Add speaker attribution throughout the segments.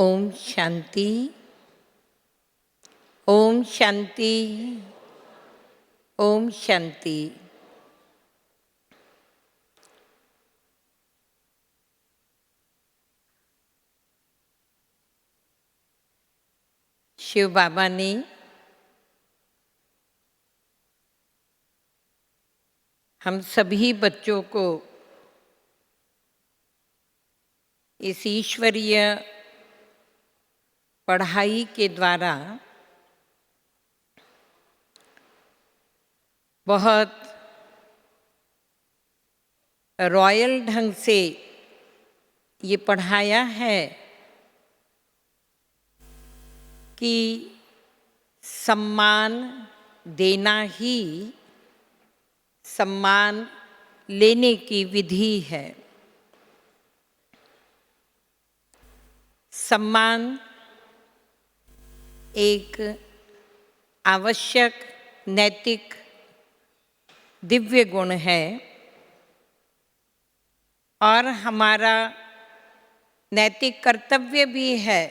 Speaker 1: ओम शांति। ओम शांति। ओम शांति। शिव बाबा ने हम सभी बच्चों को इस ईश्वरीय पढ़ाई के द्वारा बहुत रॉयल ढंग से ये पढ़ाया है कि सम्मान देना ही सम्मान लेने की विधि है। सम्मान एक आवश्यक नैतिक दिव्य गुण है और हमारा नैतिक कर्तव्य भी है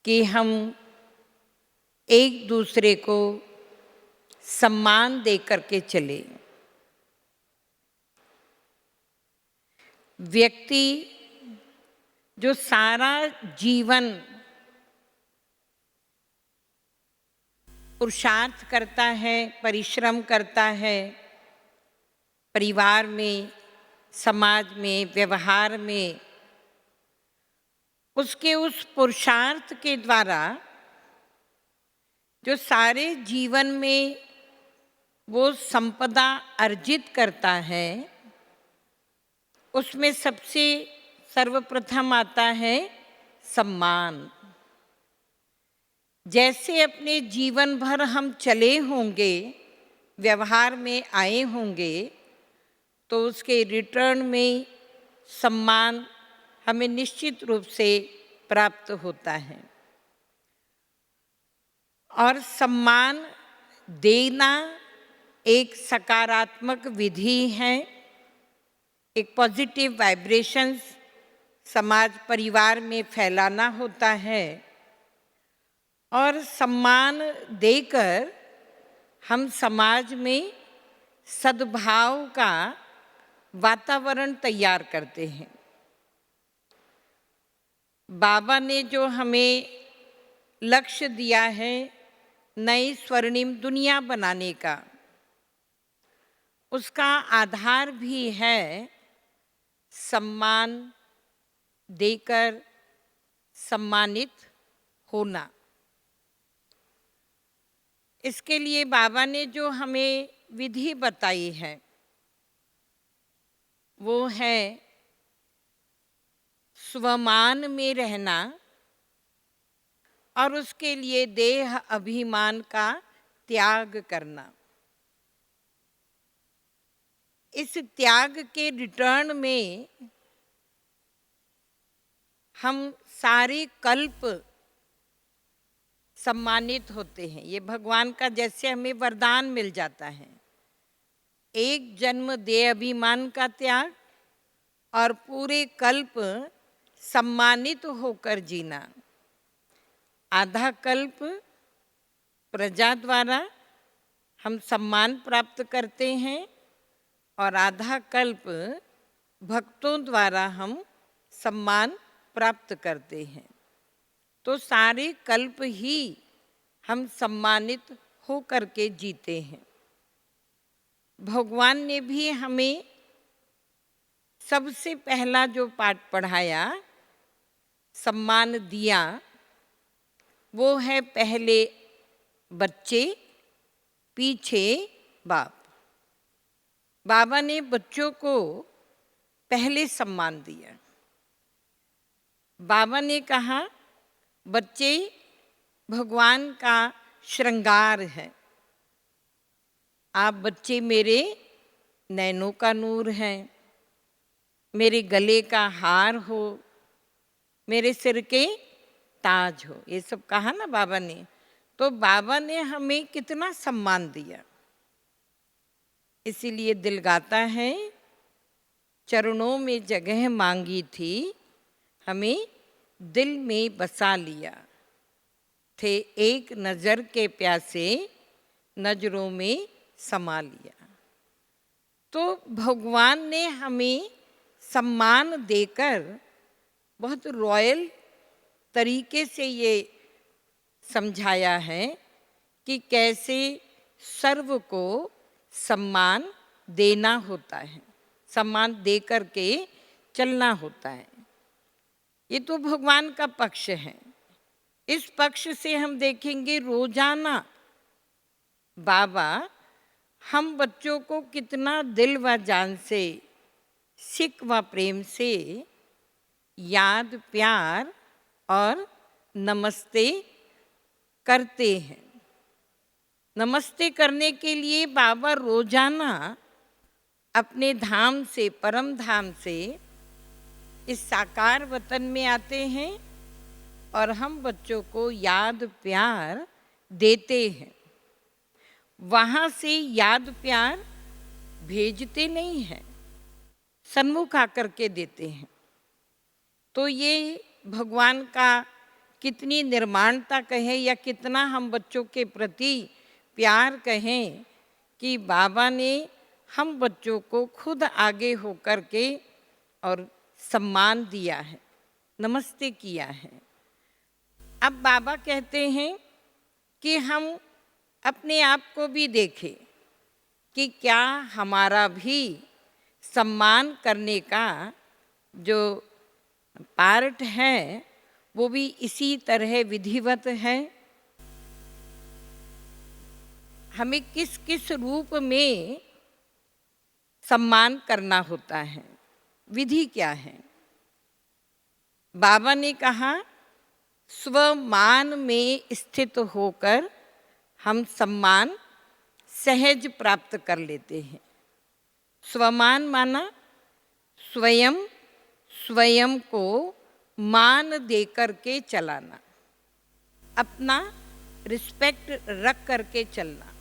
Speaker 1: कि हम एक दूसरे को सम्मान दे करके चले। व्यक्ति जो सारा जीवन पुरुषार्थ करता है, परिश्रम करता है, परिवार में, समाज में, व्यवहार में, उसके उस पुरुषार्थ के द्वारा जो सारे जीवन में वो संपदा अर्जित करता है, उसमें सबसे सर्वप्रथम आता है सम्मान। जैसे अपने जीवन भर हम चले होंगे, व्यवहार में आए होंगे, तो उसके रिटर्न में सम्मान हमें निश्चित रूप से प्राप्त होता है। और सम्मान देना एक सकारात्मक विधि है, एक पॉजिटिव वाइब्रेशंस समाज परिवार में फैलाना होता है और सम्मान देकर हम समाज में सद्भाव का वातावरण तैयार करते हैं। बाबा ने जो हमें लक्ष्य दिया है नई स्वर्णिम दुनिया बनाने का, उसका आधार भी है सम्मान देकर सम्मानित होना। इसके लिए बाबा ने जो हमें विधि बताई है वो है स्वमान में रहना और उसके लिए देह अभिमान का त्याग करना। इस त्याग के रिटर्न में हम सारे कल्प सम्मानित होते हैं। ये भगवान का जैसे हमें वरदान मिल जाता है, एक जन्म देह अभिमान का त्याग और पूरे कल्प सम्मानित होकर जीना। आधा कल्प प्रजा द्वारा हम सम्मान प्राप्त करते हैं और आधा कल्प भक्तों द्वारा हम सम्मान प्राप्त करते हैं। तो सारे कल्प ही हम सम्मानित हो करके जीते हैं। भगवान ने भी हमें सबसे पहला जो पाठ पढ़ाया, सम्मान दिया, वो है पहले बच्चे पीछे बाप। बाबा ने बच्चों को पहले सम्मान दिया। बाबा ने कहा बच्चे भगवान का श्रृंगार है, आप बच्चे मेरे नैनों का नूर हैं, मेरे गले का हार हो, मेरे सिर के ताज हो। ये सब कहा ना बाबा ने। तो बाबा ने हमें कितना सम्मान दिया, इसीलिए दिल गाता है चरणों में जगह मांगी थी, हमें दिल में बसा लिया, थे एक नज़र के प्यासे, नजरों में समा लिया। तो भगवान ने हमें सम्मान देकर बहुत रॉयल तरीके से ये समझाया है कि कैसे सर्व को सम्मान देना होता है, सम्मान दे कर के चलना होता है। ये तो भगवान का पक्ष है। इस पक्ष से हम देखेंगे रोजाना बाबा हम बच्चों को कितना दिल व जान से, सिक व प्रेम से याद, प्यार और नमस्ते करते हैं। नमस्ते करने के लिए बाबा रोजाना अपने धाम से, परम धाम से इस साकार वतन में आते हैं और हम बच्चों को याद, प्यार देते हैं। वहाँ से याद, प्यार भेजते नहीं हैं, सन्मुख आकर के देते हैं। तो ये भगवान का कितनी निर्माणता कहें या कितना हम बच्चों के प्रति प्यार कहें कि बाबा ने हम बच्चों को खुद आगे होकर के और सम्मान दिया है, नमस्ते किया है। अब बाबा कहते हैं कि हम अपने आप को भी देखें कि क्या हमारा भी सम्मान करने का जो पार्ट है वो भी इसी तरह विधिवत है। हमें किस किस रूप में सम्मान करना होता है, विधि क्या है। बाबा ने कहा स्वमान में स्थित होकर हम सम्मान सहज प्राप्त कर लेते हैं। स्वमान माना स्वयं, स्वयं को मान दे कर के चलाना, अपना रिस्पेक्ट रख कर के चलना।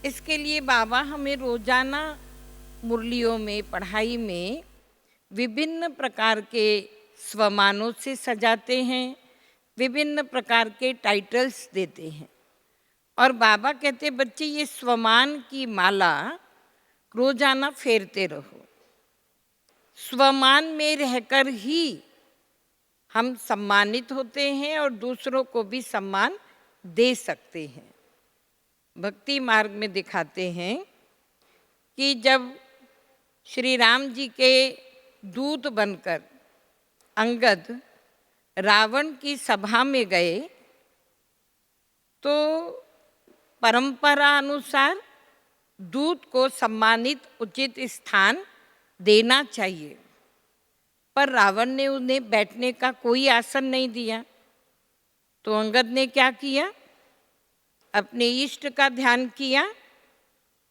Speaker 1: इसके लिए बाबा हमें रोजाना मुरलियों में, पढ़ाई में विभिन्न प्रकार के स्वमानों से सजाते हैं, विभिन्न प्रकार के टाइटल्स देते हैं। और बाबा कहते बच्चे ये स्वमान की माला रोजाना फेरते रहो। स्वमान में रहकर ही हम सम्मानित होते हैं और दूसरों को भी सम्मान दे सकते हैं। भक्ति मार्ग में दिखाते हैं कि जब श्री राम जी के दूत बनकर अंगद रावण की सभा में गए तो परंपरा अनुसार दूत को सम्मानित उचित स्थान देना चाहिए, पर रावण ने उन्हें बैठने का कोई आसन नहीं दिया। तो अंगद ने क्या किया, अपने इष्ट का ध्यान किया,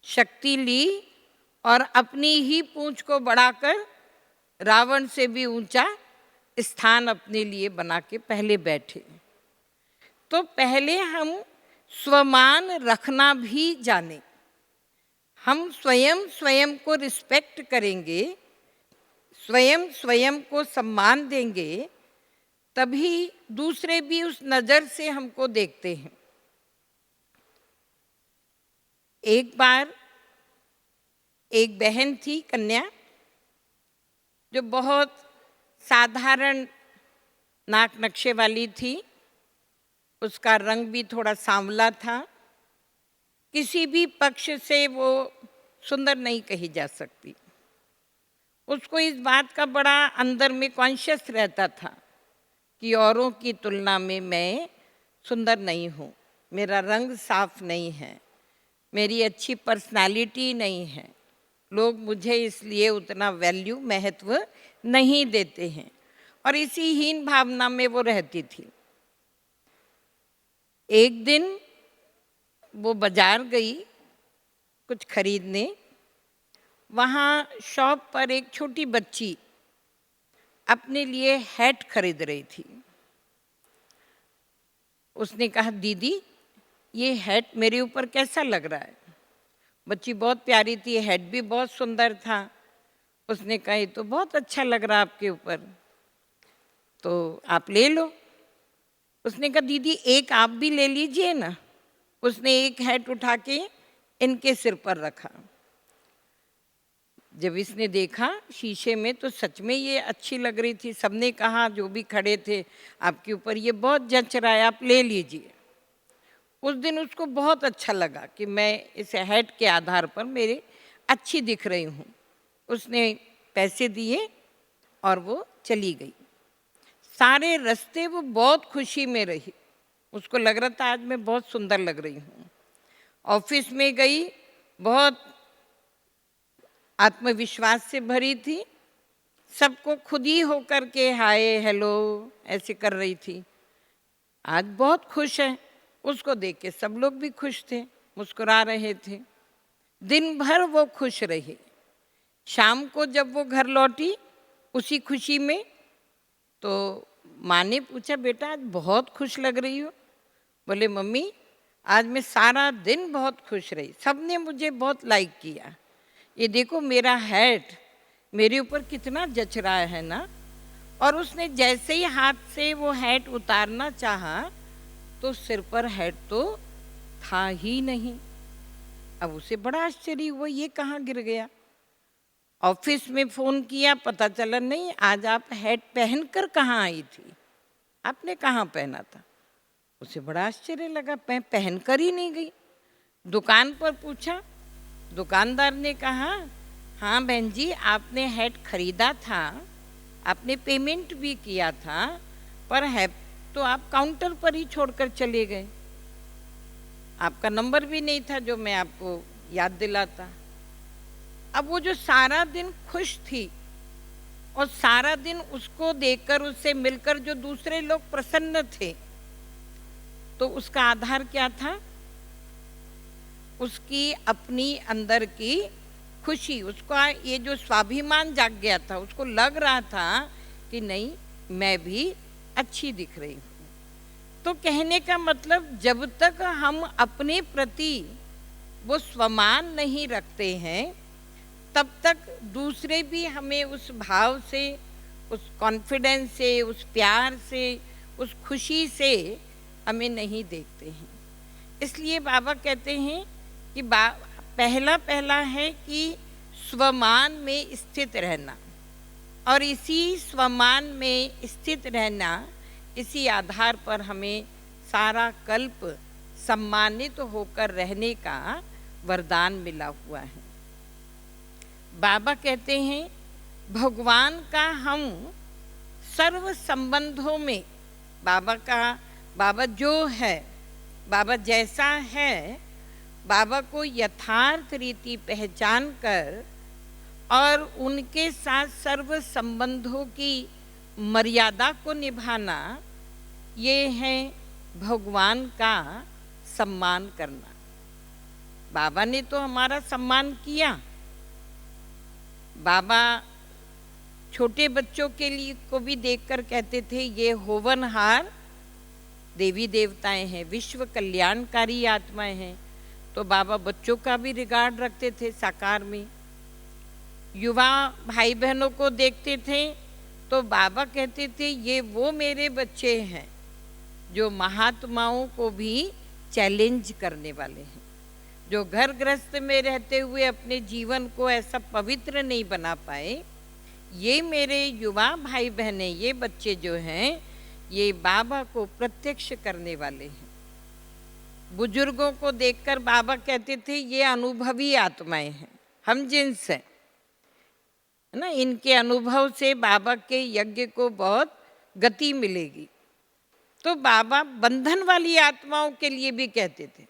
Speaker 1: शक्ति ली और अपनी ही पूंछ को बढ़ाकर रावण से भी ऊंचा स्थान अपने लिए बना के पहले बैठे। तो पहले हम स्वमान रखना भी जाने। हम स्वयं स्वयं को रिस्पेक्ट करेंगे, स्वयं स्वयं को सम्मान देंगे, तभी दूसरे भी उस नज़र से हमको देखते हैं। एक बार एक बहन थी, कन्या, जो बहुत साधारण नाक नक्शे वाली थी। उसका रंग भी थोड़ा सांवला था। किसी भी पक्ष से वो सुंदर नहीं कही जा सकती। उसको इस बात का बड़ा अंदर में कॉन्शियस रहता था कि औरों की तुलना में मैं सुंदर नहीं हूँ, मेरा रंग साफ नहीं है, मेरी अच्छी पर्सनालिटी नहीं है, लोग मुझे इसलिए उतना वैल्यू, महत्व नहीं देते हैं। और इसी हीन भावना में वो रहती थी। एक दिन वो बाजार गई कुछ खरीदने। वहाँ शॉप पर एक छोटी बच्ची अपने लिए हैट खरीद रही थी। उसने कहा, दीदी ये हैट मेरे ऊपर कैसा लग रहा है। बच्ची बहुत प्यारी थी, हैट भी बहुत सुंदर था। उसने कहा, ये तो बहुत अच्छा लग रहा आपके ऊपर। तो आप ले लो। उसने कहा दीदी एक आप भी ले लीजिए ना। उसने एक हैट उठा के इनके सिर पर रखा। जब इसने देखा शीशे में तो सच में ये अच्छी लग रही थी। सबने कहा, जो भी खड़े थे, आपके ऊपर ये बहुत जच रहा है, आप ले लीजिए। उस दिन उसको बहुत अच्छा लगा कि मैं इस हैट के आधार पर मेरे अच्छी दिख रही हूँ। उसने पैसे दिए और वो चली गई। सारे रास्ते वो बहुत खुशी में रही। उसको लग रहा था आज मैं बहुत सुंदर लग रही हूँ। ऑफिस में गई, बहुत आत्मविश्वास से भरी थी। सबको खुद ही होकर के हाय हेलो ऐसे कर रही थी। आज बहुत खुश है। उसको देख के सब लोग भी खुश थे, मुस्कुरा रहे थे। दिन भर वो खुश रही। शाम को जब वो घर लौटी उसी खुशी में, तो माँ ने पूछा बेटा आज बहुत खुश लग रही हो। बोले मम्मी आज मैं सारा दिन बहुत खुश रही, सबने मुझे बहुत लाइक किया। ये देखो मेरा हैट मेरे ऊपर कितना जच रहा है ना। और उसने जैसे ही हाथ से वो हैट उतारना चाहा तो सिर पर हैट तो था ही नहीं। अब उसे बड़ा आश्चर्य हुआ, ये कहाँ गिर गया। ऑफिस में फ़ोन किया, पता चला नहीं आज आप हैट पहनकर कहाँ आई थी, आपने कहाँ पहना था। उसे बड़ा आश्चर्य लगा, मैं पहनकर ही नहीं गई। दुकान पर पूछा, दुकानदार ने कहा हाँ बहन जी आपने हैट खरीदा था, आपने पेमेंट भी किया था, पर है तो आप काउंटर पर ही छोड़कर चले गए। आपका नंबर भी नहीं था जो मैं आपको याद दिलाता। अब वो जो सारा दिन खुश थी और सारा दिन उसको देखकर उससे मिलकर जो दूसरे लोग प्रसन्न थे, तो उसका आधार क्या था? उसकी अपनी अंदर की खुशी। उसका ये जो स्वाभिमान जाग गया था, उसको लग रहा था कि नहीं मैं भी अच्छी दिख रही हूँ। तो कहने का मतलब जब तक हम अपने प्रति वो स्वमान नहीं रखते हैं तब तक दूसरे भी हमें उस भाव से, उस कॉन्फिडेंस से, उस प्यार से, उस खुशी से हमें नहीं देखते हैं। इसलिए बाबा कहते हैं कि पहला है कि स्वमान में स्थित रहना, और इसी स्वमान में स्थित रहना, इसी आधार पर हमें सारा कल्प सम्मानित होकर रहने का वरदान मिला हुआ है। बाबा कहते हैं भगवान का हम सर्व संबंधों में, बाबा जो है, बाबा जैसा है, बाबा को यथार्थ रीति पहचान कर और उनके साथ सर्व संबंधों की मर्यादा को निभाना, ये है भगवान का सम्मान करना। बाबा ने तो हमारा सम्मान किया। बाबा छोटे बच्चों के लिए को भी देखकर कहते थे ये होवनहार देवी देवताएं हैं, विश्व कल्याणकारी आत्माएं हैं। तो बाबा बच्चों का भी रिगार्ड रखते थे साकार में। युवा भाई बहनों को देखते थे तो बाबा कहते थे ये वो मेरे बच्चे हैं जो महात्माओं को भी चैलेंज करने वाले हैं, जो घर गृहस्थ में रहते हुए अपने जीवन को ऐसा पवित्र नहीं बना पाए। ये मेरे युवा भाई बहनें, ये बच्चे जो हैं, ये बाबा को प्रत्यक्ष करने वाले हैं। बुजुर्गों को देखकर बाबा कहते थे ये अनुभवी आत्माएं हैं, हम जिनस हैं ना, इनके अनुभव से बाबा के यज्ञ को बहुत गति मिलेगी। तो बाबा बंधन वाली आत्माओं के लिए भी कहते थे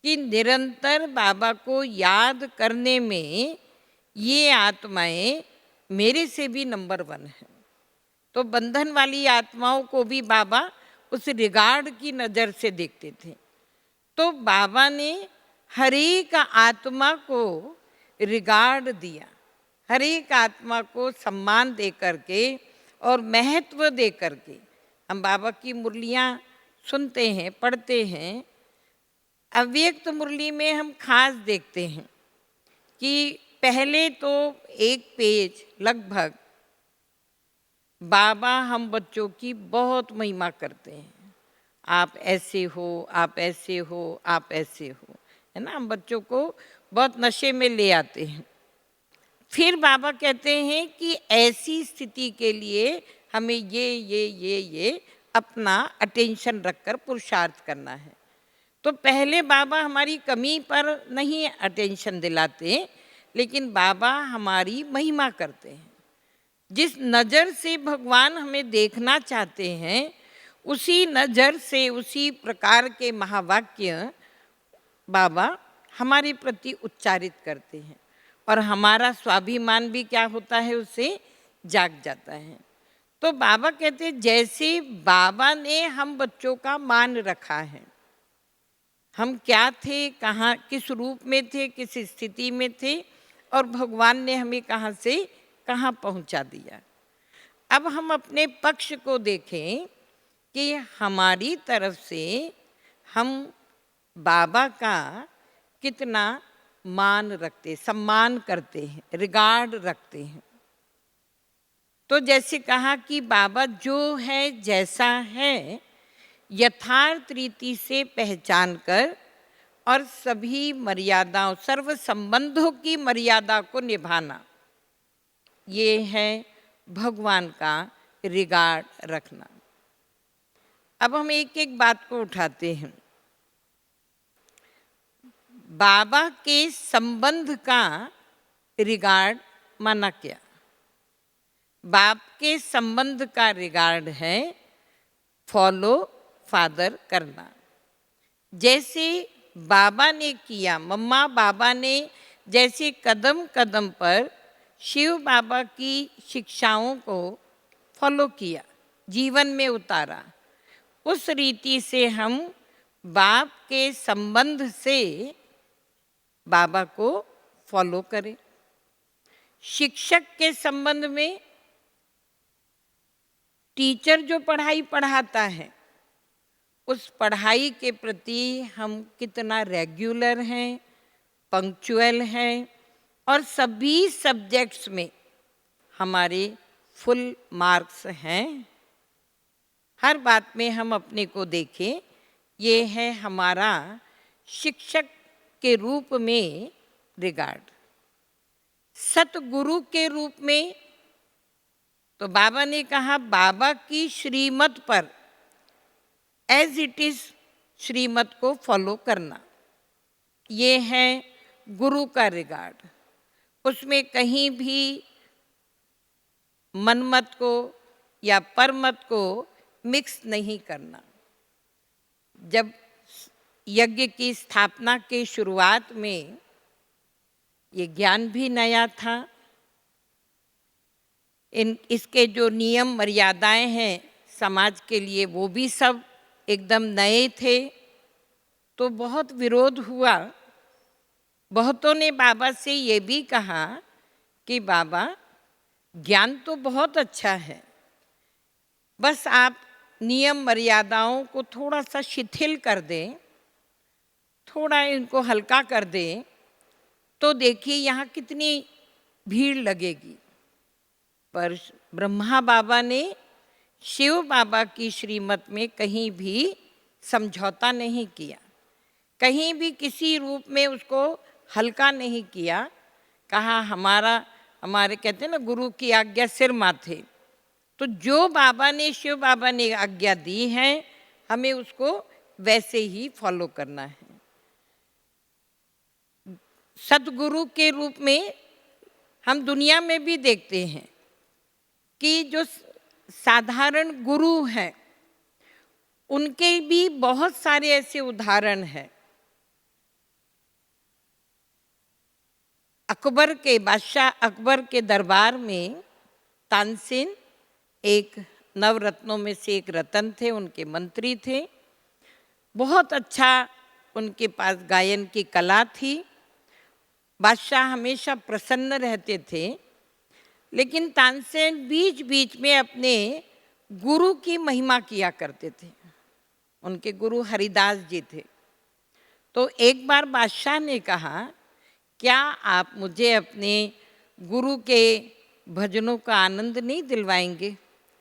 Speaker 1: कि निरंतर बाबा को याद करने में ये आत्माएं मेरे से भी नंबर 1 है। तो बंधन वाली आत्माओं को भी बाबा उस रिगार्ड की नज़र से देखते थे। तो बाबा ने हर एक आत्मा को रिगार्ड दिया, हर एक आत्मा को सम्मान दे करके और महत्व दे करके। हम बाबा की मुरलियाँ सुनते हैं, पढ़ते हैं। अव्यक्त मुरली में हम खास देखते हैं कि पहले तो एक पेज लगभग बाबा हम बच्चों की बहुत महिमा करते हैं। आप ऐसे हो, आप ऐसे हो, आप ऐसे हो, है ना। हम बच्चों को बहुत नशे में ले आते हैं। फिर बाबा कहते हैं कि ऐसी स्थिति के लिए हमें ये अपना अटेंशन रखकर पुरुषार्थ करना है। तो पहले बाबा हमारी कमी पर नहीं अटेंशन दिलाते, लेकिन बाबा हमारी महिमा करते हैं। जिस नज़र से भगवान हमें देखना चाहते हैं, उसी नज़र से उसी प्रकार के महावाक्य बाबा हमारे प्रति उच्चारित करते हैं, और हमारा स्वाभिमान भी क्या होता है, उससे जाग जाता है। तो बाबा कहते हैं जैसे बाबा ने हम बच्चों का मान रखा है, हम क्या थे, कहाँ, किस रूप में थे, किस स्थिति में थे, और भगवान ने हमें कहाँ से कहाँ पहुँचा दिया। अब हम अपने पक्ष को देखें कि हमारी तरफ से हम बाबा का कितना मान रखते, सम्मान करते हैं, रिगार्ड रखते हैं। तो जैसे कहा कि बाबा जो है जैसा है यथार्थ रीति से पहचान कर और सभी मर्यादाओं, सर्व संबंधों की मर्यादा को निभाना, ये है भगवान का रिगार्ड रखना। अब हम एक एक बात को उठाते हैं। बाबा के संबंध का रिगार्ड माना क्या? बाप के संबंध का रिगार्ड है फॉलो फादर करना। जैसे बाबा ने किया, मम्मा बाबा ने जैसे कदम कदम पर शिव बाबा की शिक्षाओं को फॉलो किया, जीवन में उतारा, उस रीति से हम बाप के संबंध से बाबा को फॉलो करें। शिक्षक के संबंध में टीचर जो पढ़ाई पढ़ाता है, उस पढ़ाई के प्रति हम कितना रेगुलर हैं, पंक्चुअल हैं, और सभी सब्जेक्ट्स में हमारे फुल मार्क्स हैं। हर बात में हम अपने को देखें, ये है हमारा शिक्षक के रूप में रिगार्ड। सतगुरु के रूप में तो बाबा ने कहा बाबा की श्रीमत पर एज इट इज श्रीमत को फॉलो करना, ये है गुरु का रिगार्ड। उसमें कहीं भी मनमत को या परमत को मिक्स नहीं करना। जब यज्ञ की स्थापना के शुरुआत में ये ज्ञान भी नया था, इसके जो नियम मर्यादाएं हैं समाज के लिए वो भी सब एकदम नए थे, तो बहुत विरोध हुआ। बहुतों ने बाबा से ये भी कहा कि बाबा ज्ञान तो बहुत अच्छा है, बस आप नियम मर्यादाओं को थोड़ा सा शिथिल कर दें, थोड़ा इनको हल्का कर दें, तो देखिए यहाँ कितनी भीड़ लगेगी। पर ब्रह्मा बाबा ने शिव बाबा की श्रीमत में कहीं भी समझौता नहीं किया, कहीं भी किसी रूप में उसको हल्का नहीं किया। कहा हमारे कहते हैं ना गुरु की आज्ञा सिर माथे, तो जो बाबा ने, शिव बाबा ने आज्ञा दी है, हमें उसको वैसे ही फॉलो करना है। सतगुरु के रूप में हम दुनिया में भी देखते हैं कि जो साधारण गुरु हैं उनके भी बहुत सारे ऐसे उदाहरण हैं। अकबर के बादशाह अकबर के दरबार में तानसेन एक नवरत्नों में से एक रत्न थे, उनके मंत्री थे। बहुत अच्छा उनके पास गायन की कला थी। बादशाह हमेशा प्रसन्न रहते थे, लेकिन तानसेन बीच बीच में अपने गुरु की महिमा किया करते थे। उनके गुरु हरिदास जी थे। तो एक बार बादशाह ने कहा, क्या आप मुझे अपने गुरु के भजनों का आनंद नहीं दिलवाएंगे?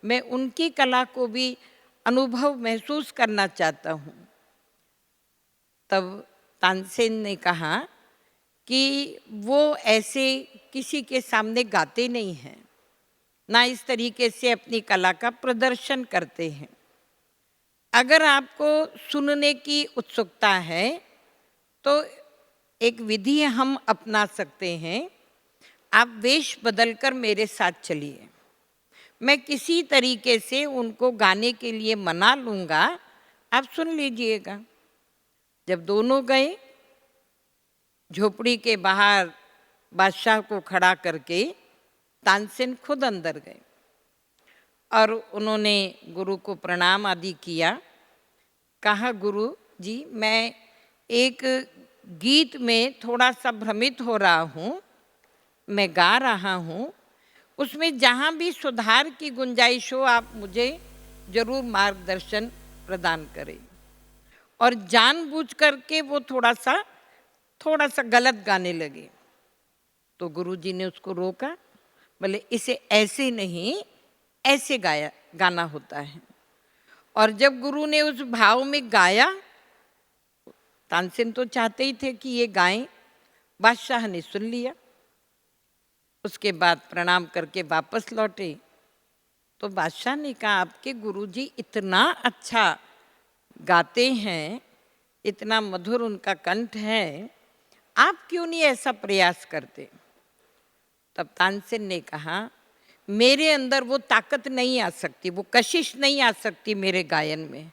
Speaker 1: मैं उनकी कला को भी अनुभव महसूस करना चाहता हूँ। तब तानसेन ने कहा कि वो ऐसे किसी के सामने गाते नहीं हैं, ना इस तरीके से अपनी कला का प्रदर्शन करते हैं। अगर आपको सुनने की उत्सुकता है तो एक विधि हम अपना सकते हैं। आप वेश बदलकर मेरे साथ चलिए, मैं किसी तरीके से उनको गाने के लिए मना लूँगा, आप सुन लीजिएगा। जब दोनों गए, झोपड़ी के बाहर बादशाह को खड़ा करके तानसेन खुद अंदर गए और उन्होंने गुरु को प्रणाम आदि किया। कहा, गुरु जी मैं एक गीत में थोड़ा सा भ्रमित हो रहा हूँ, मैं गा रहा हूँ, उसमें जहाँ भी सुधार की गुंजाइश हो आप मुझे जरूर मार्गदर्शन प्रदान करें। और जानबूझ करके वो थोड़ा सा गलत गाने लगे तो गुरुजी ने उसको रोका, बोले इसे ऐसे नहीं, ऐसे गाना होता है। और जब गुरु ने उस भाव में गाया, तानसेन तो चाहते ही थे कि ये गाएं, बादशाह ने सुन लिया। उसके बाद प्रणाम करके वापस लौटे तो बादशाह ने कहा, आपके गुरुजी इतना अच्छा गाते हैं, इतना मधुर उनका कंठ है, आप क्यों नहीं ऐसा प्रयास करते? तब तानसेन ने कहा, मेरे अंदर वो ताकत नहीं आ सकती, वो कशिश नहीं आ सकती मेरे गायन में।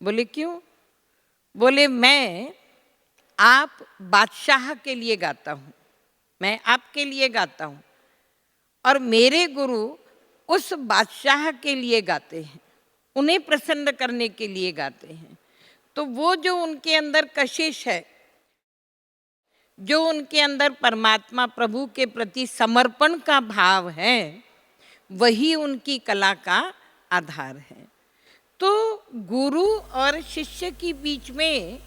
Speaker 1: बोले क्यों? बोले मैं आप बादशाह के लिए गाता हूँ, मैं आपके लिए गाता हूँ और मेरे गुरु उस बादशाह के लिए गाते हैं, उन्हें प्रसन्न करने के लिए गाते हैं। तो वो जो उनके अंदर कशिश है, जो उनके अंदर परमात्मा प्रभु के प्रति समर्पण का भाव है, वही उनकी कला का आधार है। तो गुरु और शिष्य के बीच में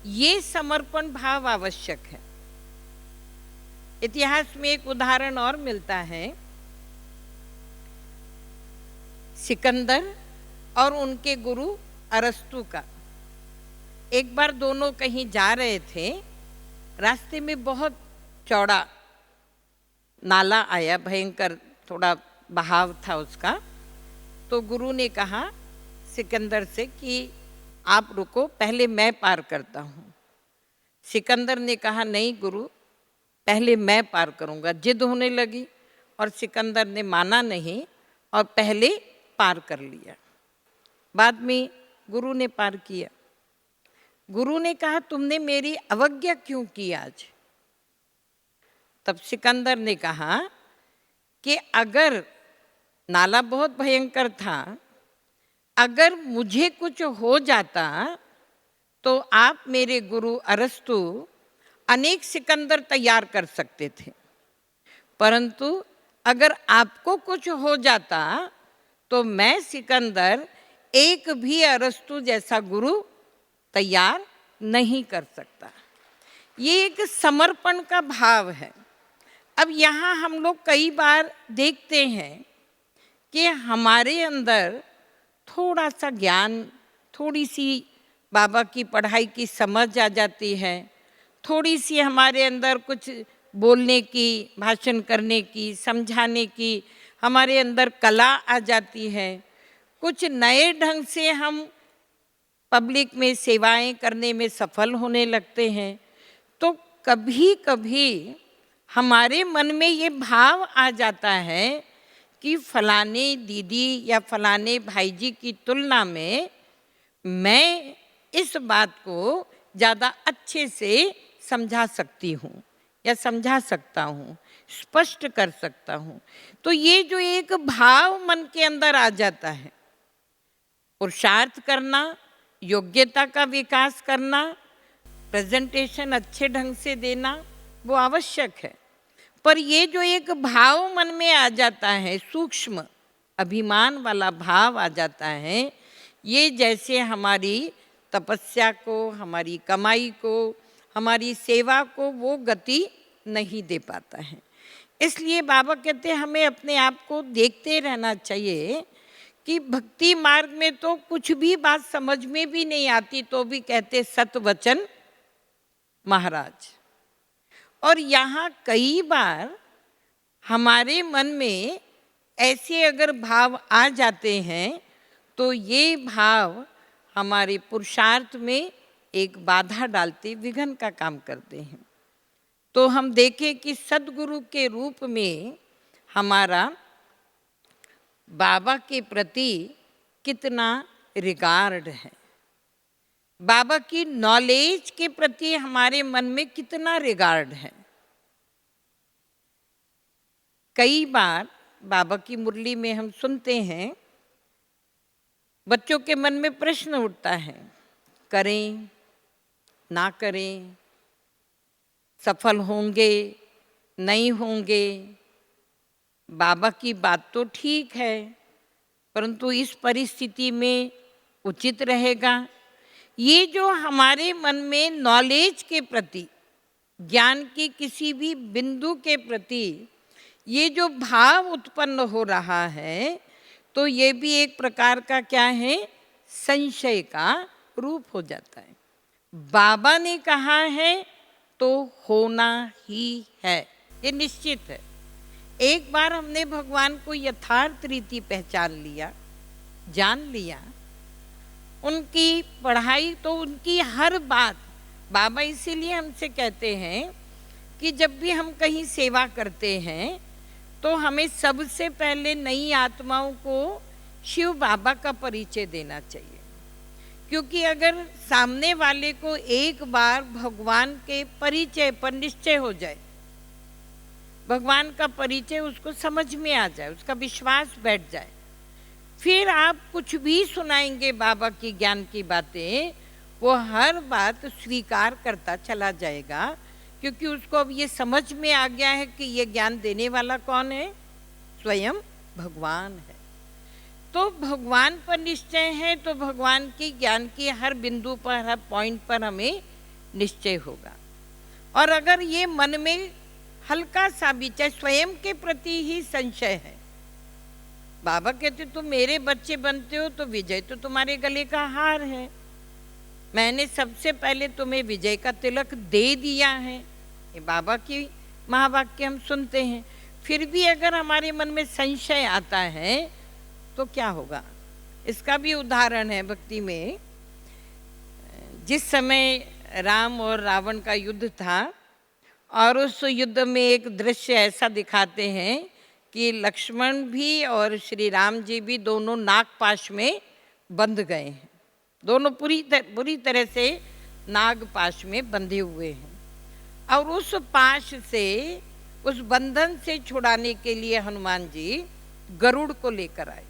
Speaker 1: ये समर्पण भाव आवश्यक है। इतिहास में एक उदाहरण और मिलता है, सिकंदर और उनके गुरु अरस्तु का। एक बार दोनों कहीं जा रहे थे, रास्ते में बहुत चौड़ा नाला आया, भयंकर थोड़ा बहाव था उसका। तो गुरु ने कहा सिकंदर से कि आप रुको, पहले मैं पार करता हूँ। सिकंदर ने कहा, नहीं गुरु, पहले मैं पार करूँगा। जिद होने लगी और सिकंदर ने माना नहीं और पहले पार कर लिया। बाद में गुरु ने पार किया। गुरु ने कहा, तुमने मेरी अवज्ञा क्यों की आज? तब सिकंदर ने कहा कि अगर नाला बहुत भयंकर था, अगर मुझे कुछ हो जाता तो आप मेरे गुरु अरस्तु अनेक सिकंदर तैयार कर सकते थे, परंतु अगर आपको कुछ हो जाता तो मैं सिकंदर एक भी अरस्तु जैसा गुरु तैयार नहीं कर सकता। ये एक समर्पण का भाव है। अब यहाँ हम लोग कई बार देखते हैं कि हमारे अंदर थोड़ा सा ज्ञान, थोड़ी सी बाबा की पढ़ाई की समझ आ जाती है, थोड़ी सी हमारे अंदर कुछ बोलने की, भाषण करने की, समझाने की हमारे अंदर कला आ जाती है, कुछ नए ढंग से हम पब्लिक में सेवाएं करने में सफल होने लगते हैं। तो कभी कभी हमारे मन में ये भाव आ जाता है कि फलाने दीदी या फलाने भाई जी की तुलना में मैं इस बात को ज़्यादा अच्छे से समझा सकती हूँ या समझा सकता हूँ, स्पष्ट कर सकता हूँ। तो ये जो एक भाव मन के अंदर आ जाता है, पुरुषार्थ करना, योग्यता का विकास करना, प्रेजेंटेशन अच्छे ढंग से देना, वो आवश्यक है। पर ये जो एक भाव मन में आ जाता है, सूक्ष्म अभिमान वाला भाव आ जाता है, ये जैसे हमारी तपस्या को, हमारी कमाई को, हमारी सेवा को वो गति नहीं दे पाता है। इसलिए बाबा कहते हैं हमें अपने आप को देखते रहना चाहिए कि भक्ति मार्ग में तो कुछ भी बात समझ में भी नहीं आती तो भी कहते सतवचन महाराज। और यहाँ कई बार हमारे मन में ऐसे अगर भाव आ जाते हैं तो ये भाव हमारे पुरुषार्थ में एक बाधा डालते, विघ्न का काम करते हैं। तो हम देखें कि सद्गुरु के रूप में हमारा बाबा के प्रति कितना रिगार्ड है, बाबा की नॉलेज के प्रति हमारे मन में कितना रिगार्ड है। कई बार बाबा की मुरली में हम सुनते हैं, बच्चों के मन में प्रश्न उठता है, करें ना करें, सफल होंगे नहीं होंगे। बाबा की बात तो ठीक है, परंतु इस परिस्थिति में उचित रहेगा। ये जो हमारे मन में नॉलेज के प्रति, ज्ञान की किसी भी बिंदु के प्रति ये जो भाव उत्पन्न हो रहा है, तो ये भी एक प्रकार का क्या है, संशय का रूप हो जाता है। बाबा ने कहा है तो होना ही है, ये निश्चित है। एक बार हमने भगवान को यथार्थ रीति पहचान लिया, जान लिया, उनकी पढ़ाई तो उनकी हर बात, बाबा इसीलिए हमसे कहते हैं कि जब भी हम कहीं सेवा करते हैं तो हमें सबसे पहले नई आत्माओं को शिव बाबा का परिचय देना चाहिए। क्योंकि अगर सामने वाले को एक बार भगवान के परिचय पर निश्चय हो जाए, भगवान का परिचय उसको समझ में आ जाए, उसका विश्वास बैठ जाए, फिर आप कुछ भी सुनाएंगे बाबा की ज्ञान की बातें, वो हर बात स्वीकार करता चला जाएगा। क्योंकि उसको अब ये समझ में आ गया है कि ये ज्ञान देने वाला कौन है, स्वयं भगवान है। तो भगवान पर निश्चय है तो भगवान की ज्ञान की हर बिंदु पर, हर पॉइंट पर हमें निश्चय होगा। और अगर ये मन में हल्का सा भी, चाहे स्वयं के प्रति ही संशय है, बाबा कहते तुम मेरे बच्चे बनते हो तो विजय तो तुम्हारे गले का हार है, मैंने सबसे पहले तुम्हें विजय का तिलक दे दिया है, ये बाबा की महावाक्य हम सुनते हैं। फिर भी अगर हमारे मन में संशय आता है तो क्या होगा, इसका भी उदाहरण है भक्ति में। जिस समय राम और रावण का युद्ध था और उस युद्ध में एक दृश्य ऐसा दिखाते हैं कि लक्ष्मण भी और श्री राम जी भी दोनों नागपाश में बंध गए हैं, दोनों पूरी तरह से नागपाश में बंधे हुए हैं। और उस पाश से, उस बंधन से छुड़ाने के लिए हनुमान जी गरुड़ को लेकर आए।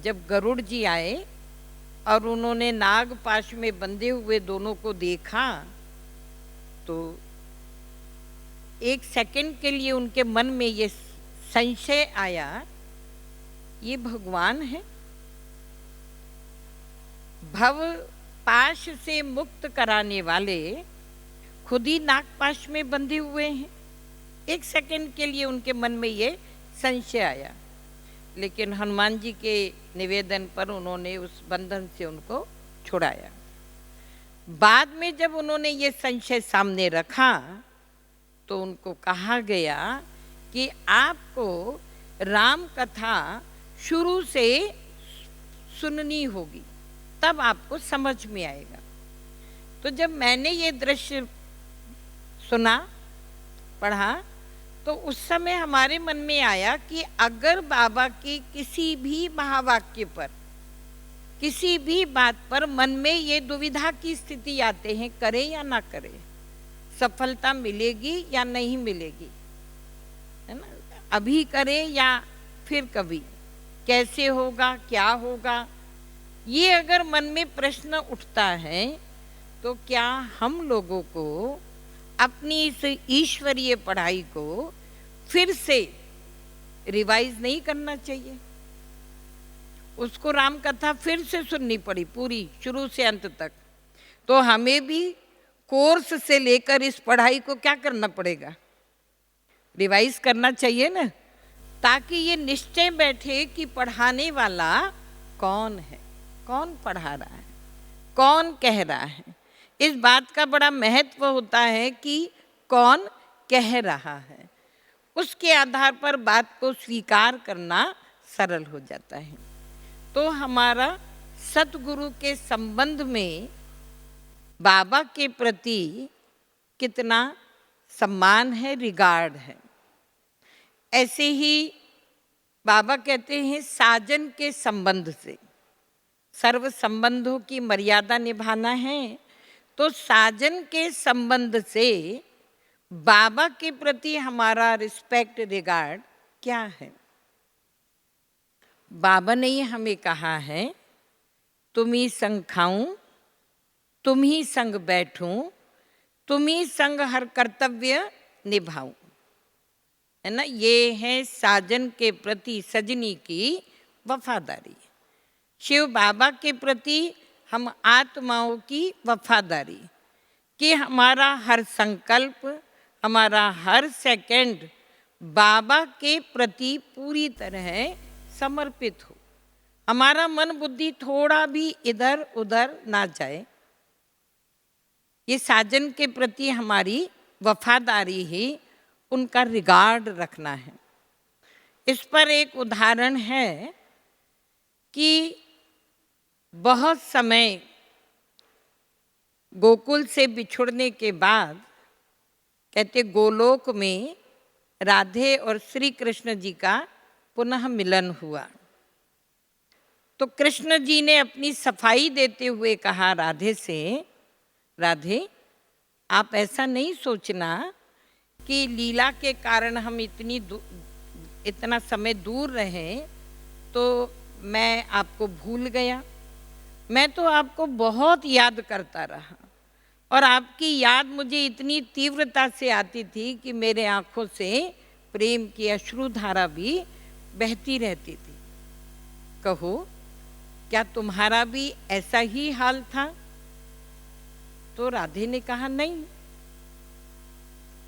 Speaker 1: जब गरुड़ जी आए और उन्होंने नागपाश में बंधे हुए दोनों को देखा तो एक सेकंड के लिए उनके मन में ये संशय आया, ये भगवान है, भव पाश से मुक्त कराने वाले खुद ही नागपाश में बंधे हुए हैं। एक सेकंड के लिए उनके मन में ये संशय आया, लेकिन हनुमान जी के निवेदन पर उन्होंने उस बंधन से उनको छुड़ाया। बाद में जब उन्होंने ये संशय सामने रखा तो उनको कहा गया कि आपको राम कथा शुरू से सुननी होगी, तब आपको समझ में आएगा। तो जब मैंने ये दृश्य सुना, पढ़ा, तो उस समय हमारे मन में आया कि अगर बाबा की किसी भी महावाक्य पर, किसी भी बात पर मन में ये दुविधा की स्थिति आते हैं, करें या ना करें, सफलता मिलेगी या नहीं मिलेगी, है ना, अभी करें या फिर कभी, कैसे होगा, क्या होगा, ये अगर मन में प्रश्न उठता है तो क्या हम लोगों को अपनी इस ईश्वरीय पढ़ाई को फिर से रिवाइज नहीं करना चाहिए? उसको राम कथा फिर से सुननी पड़ी पूरी शुरू से अंत तक। तो हमें भी कोर्स से लेकर इस पढ़ाई को क्या करना पड़ेगा, रिवाइज करना चाहिए ना। ताकि ये निश्चय बैठे कि पढ़ाने वाला कौन है, कौन पढ़ा रहा है, कौन कह रहा है। इस बात का बड़ा महत्व होता है कि कौन कह रहा है, उसके आधार पर बात को स्वीकार करना सरल हो जाता है। तो हमारा सतगुरु के संबंध में बाबा के प्रति कितना सम्मान है, रिगार्ड है। ऐसे ही बाबा कहते हैं साजन के संबंध से सर्व संबंधों की मर्यादा निभाना है। तो साजन के संबंध से बाबा के प्रति हमारा रिस्पेक्ट, रिगार्ड क्या है। बाबा ने हमें कहा है तुम ही संग खाऊं, तुम ही संग बैठूं, तुम ही संग हर कर्तव्य निभाऊं, है ना। ये है साजन के प्रति सजनी की वफादारी। शिव बाबा के प्रति हम आत्माओं की वफादारी कि हमारा हर संकल्प, हमारा हर सेकंड बाबा के प्रति पूरी तरह समर्पित हो। हमारा मन बुद्धि थोड़ा भी इधर उधर ना जाए। ये साजन के प्रति हमारी वफादारी ही उनका रिगार्ड रखना है। इस पर एक उदाहरण है कि बहुत समय गोकुल से बिछुड़ने के बाद कहते गोलोक में राधे और श्री कृष्ण जी का पुनः मिलन हुआ। तो कृष्ण जी ने अपनी सफाई देते हुए कहा राधे से, राधे आप ऐसा नहीं सोचना कि लीला के कारण हम इतना समय दूर रहें तो मैं आपको भूल गया। मैं तो आपको बहुत याद करता रहा और आपकी याद मुझे इतनी तीव्रता से आती थी कि मेरे आंखों से प्रेम की अश्रुधारा भी बहती रहती थी। कहो क्या तुम्हारा भी ऐसा ही हाल था? तो राधे ने कहा नहीं।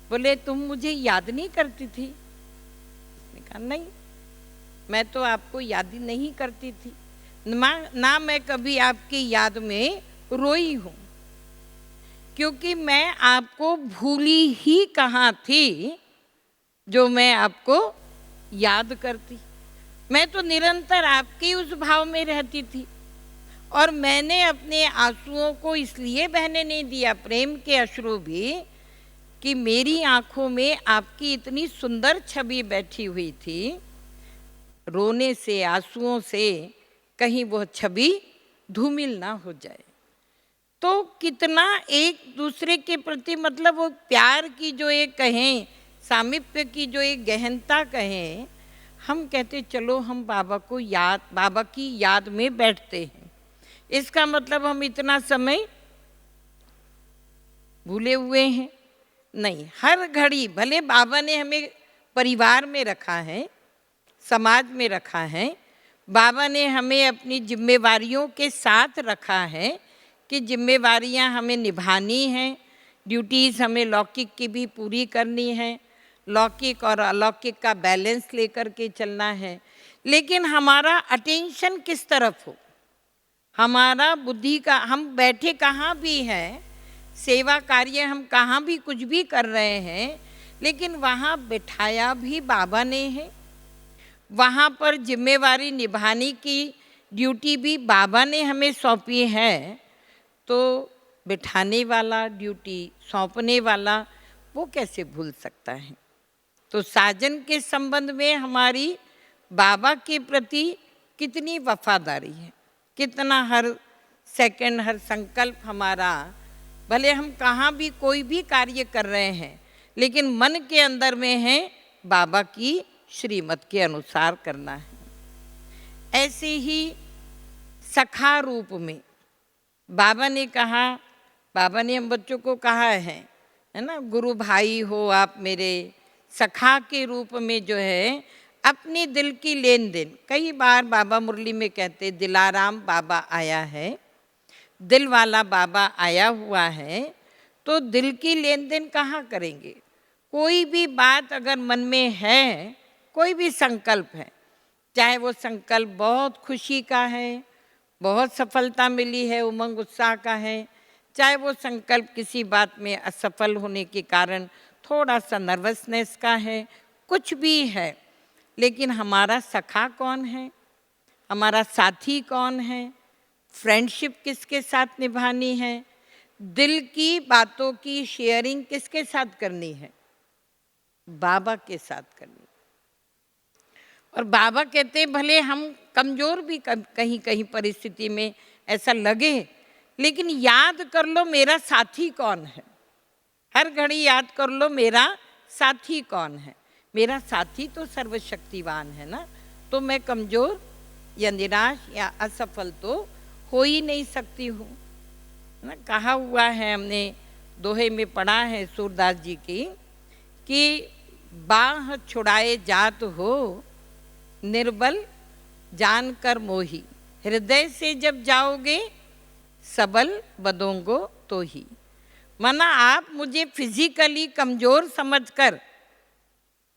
Speaker 1: बोले तुम मुझे याद नहीं करती थी? उसने कहा नहीं, मैं तो आपको याद ही नहीं करती थी, ना मैं कभी आपकी याद में रोई हूं, क्योंकि मैं आपको भूली ही कहाँ थी जो मैं आपको याद करती। मैं तो निरंतर आपके उस भाव में रहती थी और मैंने अपने आंसुओं को इसलिए बहने नहीं दिया, प्रेम के अश्रु भी, कि मेरी आंखों में आपकी इतनी सुंदर छवि बैठी हुई थी। रोने से, आंसुओं से कहीं वह छवि धूमिल ना हो जाए। तो कितना एक दूसरे के प्रति मतलब वो प्यार की जो एक कहें, सामीप्य की जो एक गहनता कहें, हम कहते चलो हम बाबा की याद में बैठते हैं। इसका मतलब हम इतना समय भूले हुए हैं? नहीं, हर घड़ी भले बाबा ने हमें परिवार में रखा है, समाज में रखा है, बाबा ने हमें अपनी जिम्मेवारियों के साथ रखा है कि जिम्मेवारियां हमें निभानी हैं, ड्यूटीज़ हमें लौकिक की भी पूरी करनी है, लौकिक और अलौकिक का बैलेंस लेकर के चलना है। लेकिन हमारा अटेंशन किस तरफ हो, हमारा बुद्धि का, हम बैठे कहाँ भी हैं, सेवा कार्य हम कहाँ भी कुछ भी कर रहे हैं, लेकिन वहाँ बिठाया भी बाबा ने है, वहाँ पर जिम्मेवारी निभाने की ड्यूटी भी बाबा ने हमें सौंपी है। तो बिठाने वाला, ड्यूटी सौंपने वाला, वो कैसे भूल सकता है। तो साजन के संबंध में हमारी बाबा के प्रति कितनी वफादारी है, कितना हर सेकंड, हर संकल्प हमारा, भले हम कहाँ भी कोई भी कार्य कर रहे हैं, लेकिन मन के अंदर में है बाबा की श्रीमत के अनुसार करना है। ऐसे ही सखा रूप में बाबा ने कहा, बाबा ने हम बच्चों को कहा है ना, गुरु भाई हो आप मेरे, सखा के रूप में जो है अपनी दिल की लेन देन। कई बार बाबा मुरली में कहते दिलाराम बाबा आया है, दिल वाला बाबा आया हुआ है, तो दिल की लेन देन कहाँ करेंगे। कोई भी बात अगर मन में है, कोई भी संकल्प है, चाहे वो संकल्प बहुत खुशी का है, बहुत सफलता मिली है, उमंग उत्साह का है, चाहे वो संकल्प किसी बात में असफल होने के कारण थोड़ा सा नर्वसनेस का है, कुछ भी है, लेकिन हमारा सखा कौन है, हमारा साथी कौन है, फ्रेंडशिप किसके साथ निभानी है, दिल की बातों की शेयरिंग किसके साथ करनी है, बाबा के साथ करनी। और बाबा कहते हैं भले हम कमजोर भी कहीं कहीं परिस्थिति में ऐसा लगे, लेकिन याद कर लो मेरा साथी कौन है, हर घड़ी याद कर लो मेरा साथी कौन है। मेरा साथी तो सर्वशक्तिवान है ना, तो मैं कमजोर या निराश या असफल तो हो ही नहीं सकती हूँ ना। कहा हुआ है, हमने दोहे में पढ़ा है सूरदास जी की कि बाह छुड़ाए जात हो निर्बल जानकर मोही, हृदय से जब जाओगे सबल बदोंगो तो ही। माना आप मुझे फिजिकली कमजोर समझकर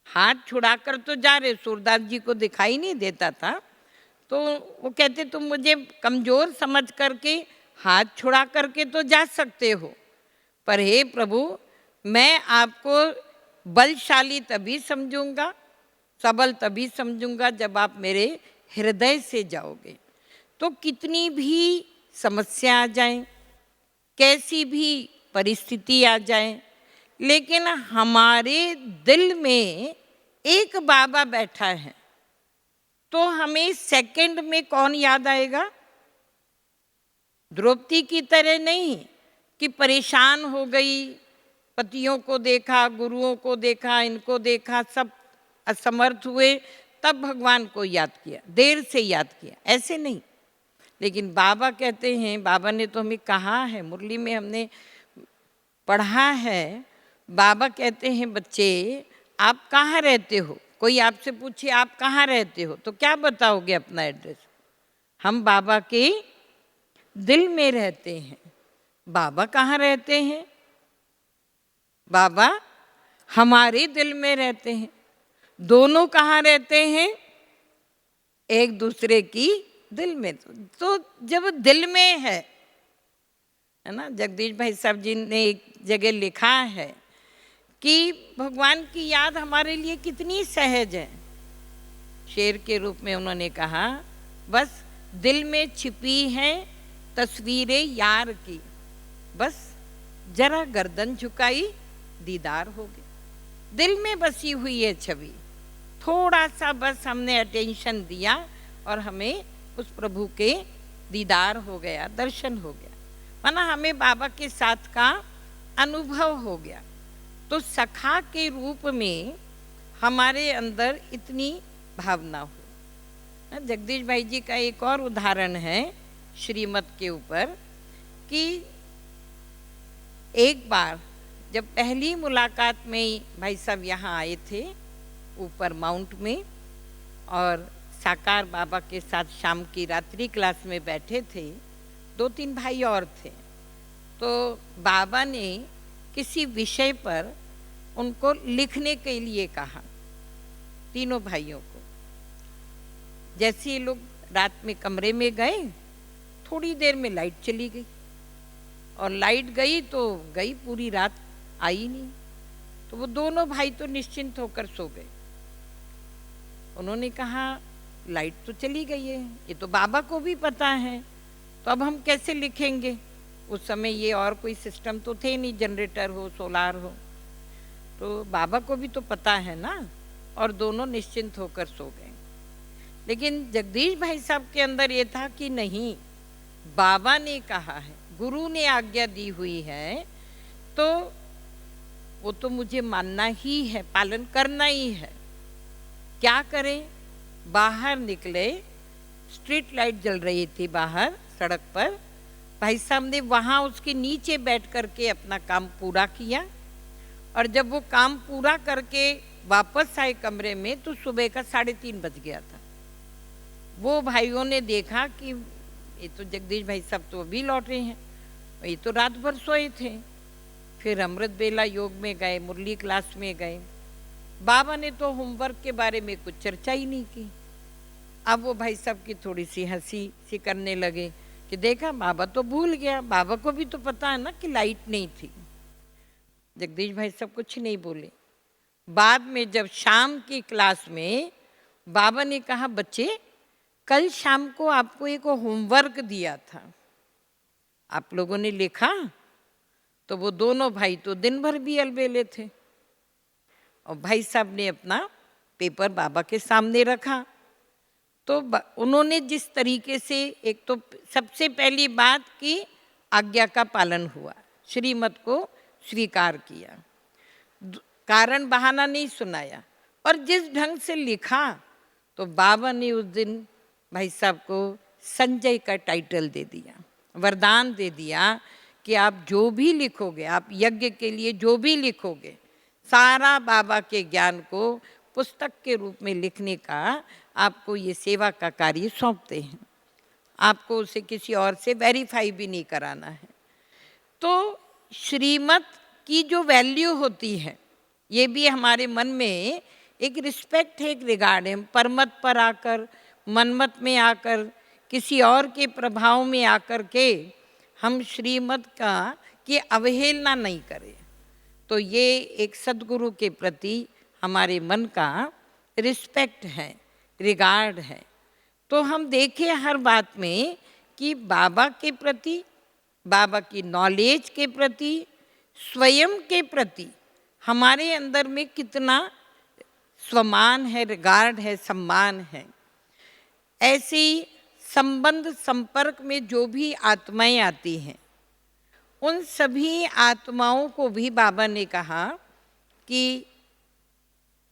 Speaker 1: हाथ छुड़ाकर तो जा रहे, सूरदास जी को दिखाई नहीं देता था, तो वो कहते तुम मुझे कमजोर समझ करके हाथ छुड़ा करके तो जा सकते हो, पर हे प्रभु मैं आपको बलशाली तभी समझूंगा, सबल तभी समझूंगा जब आप मेरे हृदय से जाओगे। तो कितनी भी समस्या आ जाए, कैसी भी परिस्थिति आ जाए, लेकिन हमारे दिल में एक बाबा बैठा है, तो हमें सेकंड में कौन याद आएगा? द्रौपदी की तरह नहीं कि परेशान हो गई, पतियों को देखा, गुरुओं को देखा, इनको देखा, सब असमर्थ हुए, तब भगवान को याद किया, देर से याद किया, ऐसे नहीं। लेकिन बाबा कहते हैं, बाबा ने तो हमें कहा है, मुरली में हमने पढ़ा है, बाबा कहते हैं बच्चे आप कहाँ रहते हो, कोई आपसे पूछे आप कहाँ रहते हो तो क्या बताओगे अपना एड्रेस? हम बाबा के दिल में रहते हैं। बाबा कहाँ रहते हैं? बाबा हमारे दिल में रहते हैं। दोनों कहाँ रहते हैं? एक दूसरे की दिल में। तो जब दिल में है ना, जगदीश भाई साहब जी ने एक जगह लिखा है कि भगवान की याद हमारे लिए कितनी सहज है। शेर के रूप में उन्होंने कहा, बस दिल में छिपी है तस्वीरें यार की, बस जरा गर्दन झुकाई दीदार हो गया। दिल में बसी हुई है छवि, थोड़ा सा बस हमने अटेंशन दिया और हमें उस प्रभु के दीदार हो गया, दर्शन हो गया, माना हमें बाबा के साथ का अनुभव हो गया। तो सखा के रूप में हमारे अंदर इतनी भावना हो। जगदीश भाई जी का एक और उदाहरण है श्रीमत के ऊपर कि एक बार जब पहली मुलाकात में भाई साहब यहाँ आए थे ऊपर माउंट में, और साकार बाबा के साथ शाम की रात्रि क्लास में बैठे थे, 2-3 भाई और थे, तो बाबा ने किसी विषय पर उनको लिखने के लिए कहा, तीनों भाइयों को। जैसे ये लोग रात में कमरे में गए, थोड़ी देर में लाइट चली गई, और लाइट गई तो गई, पूरी रात आई नहीं। तो वो दोनों भाई तो निश्चिंत होकर सो गए। उन्होंने कहा लाइट तो चली गई है, ये तो बाबा को भी पता है, तो अब हम कैसे लिखेंगे? उस समय ये और कोई सिस्टम तो थे नहीं, जनरेटर हो, सोलार हो, तो बाबा को भी तो पता है ना। और दोनों निश्चिंत होकर सो गए। लेकिन जगदीश भाई साहब के अंदर ये था कि नहीं, बाबा ने कहा है, गुरु ने आज्ञा दी हुई है, तो वो तो मुझे मानना ही है, पालन करना ही है। क्या करें? बाहर निकले, स्ट्रीट लाइट जल रही थी बाहर सड़क पर, भाई साहब ने वहाँ उसके नीचे बैठ करके अपना काम पूरा किया, और जब वो काम पूरा करके वापस आए कमरे में तो सुबह का 3:30 बज गया था। वो भाइयों ने देखा कि ये तो जगदीश भाई साहब तो अभी लौट रहे हैं, ये तो रात भर सोए थे। फिर अमृत बेला योग में गए, मुरली क्लास में गए, बाबा ने तो होमवर्क के बारे में कुछ चर्चा ही नहीं की। अब वो भाई साहब की थोड़ी सी हंसी सी करने लगे कि देखा बाबा तो भूल गया, बाबा को भी तो पता है ना कि लाइट नहीं थी। जगदीश भाई साहब कुछ नहीं बोले। बाद में जब शाम की क्लास में बाबा ने कहा, बच्चे कल शाम को आपको एक होमवर्क दिया था, आप लोगों ने लिखा? तो वो दोनों भाई तो दिन भर भी अलबेले थे और भाई साहब ने अपना पेपर बाबा के सामने रखा। तो उन्होंने जिस तरीके से, एक तो सबसे पहली बात की आज्ञा का पालन हुआ, श्रीमत को स्वीकार किया, कारण बहाना नहीं सुनाया, और जिस ढंग से लिखा तो बाबा ने उस दिन भाई साहब को संजय का टाइटल दे दिया, वरदान दे दिया कि आप जो भी लिखोगे, आप यज्ञ के लिए जो भी लिखोगे, सारा बाबा के ज्ञान को पुस्तक के रूप में लिखने का आपको ये सेवा का कार्य सौंपते हैं। आपको उसे किसी और से वेरीफाई भी नहीं कराना है। तो श्रीमत की जो वैल्यू होती है, ये भी हमारे मन में एक रिस्पेक्ट है, एक रिगार्ड है। परमत पर आकर, मनमत में आकर, किसी और के प्रभाव में आकर के हम श्रीमत का की अवहेलना नहीं करें। तो ये एक सद्गुरु के प्रति हमारे मन का रिस्पेक्ट है, रिगार्ड है। तो हम देखें हर बात में कि बाबा के प्रति, बाबा की नॉलेज के प्रति, स्वयं के प्रति हमारे अंदर में कितना स्वमान है, रिगार्ड है, सम्मान है। ऐसी संबंध संपर्क में जो भी आत्माएं आती हैं, उन सभी आत्माओं को भी बाबा ने कहा कि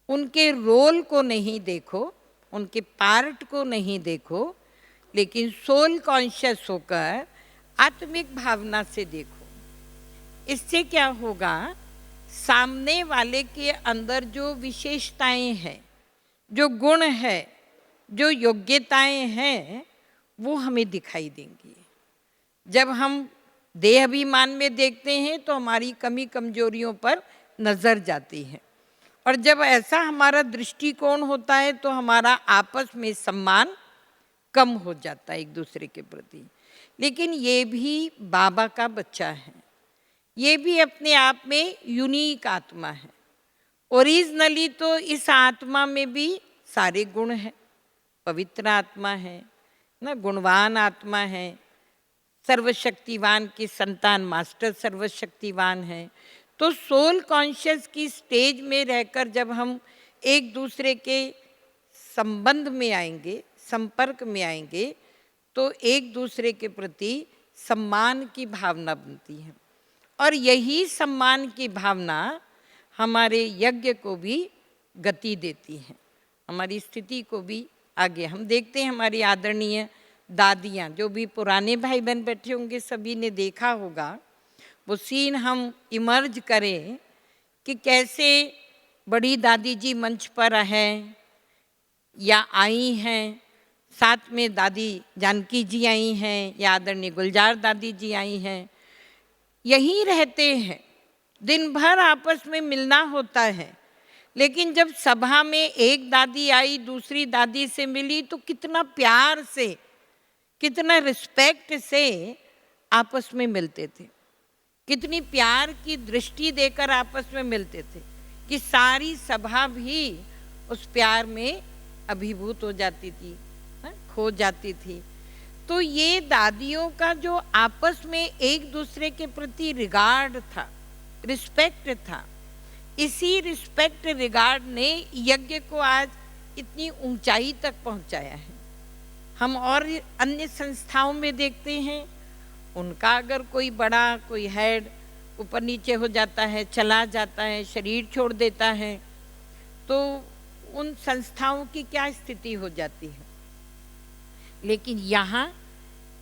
Speaker 1: उनके रोल को नहीं देखो, उनके पार्ट को नहीं देखो, लेकिन सोल कॉन्शियस होकर आत्मिक भावना से देखो। इससे क्या होगा, सामने वाले के अंदर जो विशेषताएं हैं, जो गुण है, जो योग्यताएं हैं, वो हमें दिखाई देंगी। जब हम देह अभिमान में देखते हैं तो हमारी कमी कमजोरियों पर नजर जाती है, और जब ऐसा हमारा दृष्टिकोण होता है तो हमारा आपस में सम्मान कम हो जाता है एक दूसरे के प्रति। लेकिन ये भी बाबा का बच्चा है, ये भी अपने आप में यूनिक आत्मा है। ओरिजिनली तो इस आत्मा में भी सारे गुण हैं, पवित्र आत्मा है ना, गुणवान आत्मा है, सर्वशक्तिवान की संतान, मास्टर सर्वशक्तिवान है। तो सोल कॉन्शियस की स्टेज में रहकर जब हम एक दूसरे के संबंध में आएंगे, संपर्क में आएंगे, तो एक दूसरे के प्रति सम्मान की भावना बनती है, और यही सम्मान की भावना हमारे यज्ञ को भी गति देती है, हमारी स्थिति को भी आगे। हम देखते हैं हमारी आदरणीय दादियाँ, जो भी पुराने भाई बहन बैठे होंगे सभी ने देखा होगा, वो सीन हम इमर्ज करें कि कैसे बड़ी दादी जी मंच पर हैं या आई हैं, साथ में दादी जानकी जी आई हैं या आदरणीय गुलजार दादी जी आई हैं, यहीं रहते हैं, दिन भर आपस में मिलना होता है। लेकिन जब सभा में एक दादी आई, दूसरी दादी से मिली, तो कितना प्यार से, कितना रिस्पेक्ट से आपस में मिलते थे, कितनी प्यार की दृष्टि देकर आपस में मिलते थे कि सारी सभा भी उस प्यार में अभिभूत हो जाती थी, खो जाती थी। तो ये दादियों का जो आपस में एक दूसरे के प्रति रिगार्ड था, रिस्पेक्ट था, इसी रिस्पेक्ट रिगार्ड ने यज्ञ को आज इतनी ऊंचाई तक पहुंचाया है। हम और अन्य संस्थाओं में देखते हैं, उनका अगर कोई बड़ा, कोई हेड ऊपर नीचे हो जाता है, चला जाता है, शरीर छोड़ देता है, तो उन संस्थाओं की क्या स्थिति हो जाती है। लेकिन यहाँ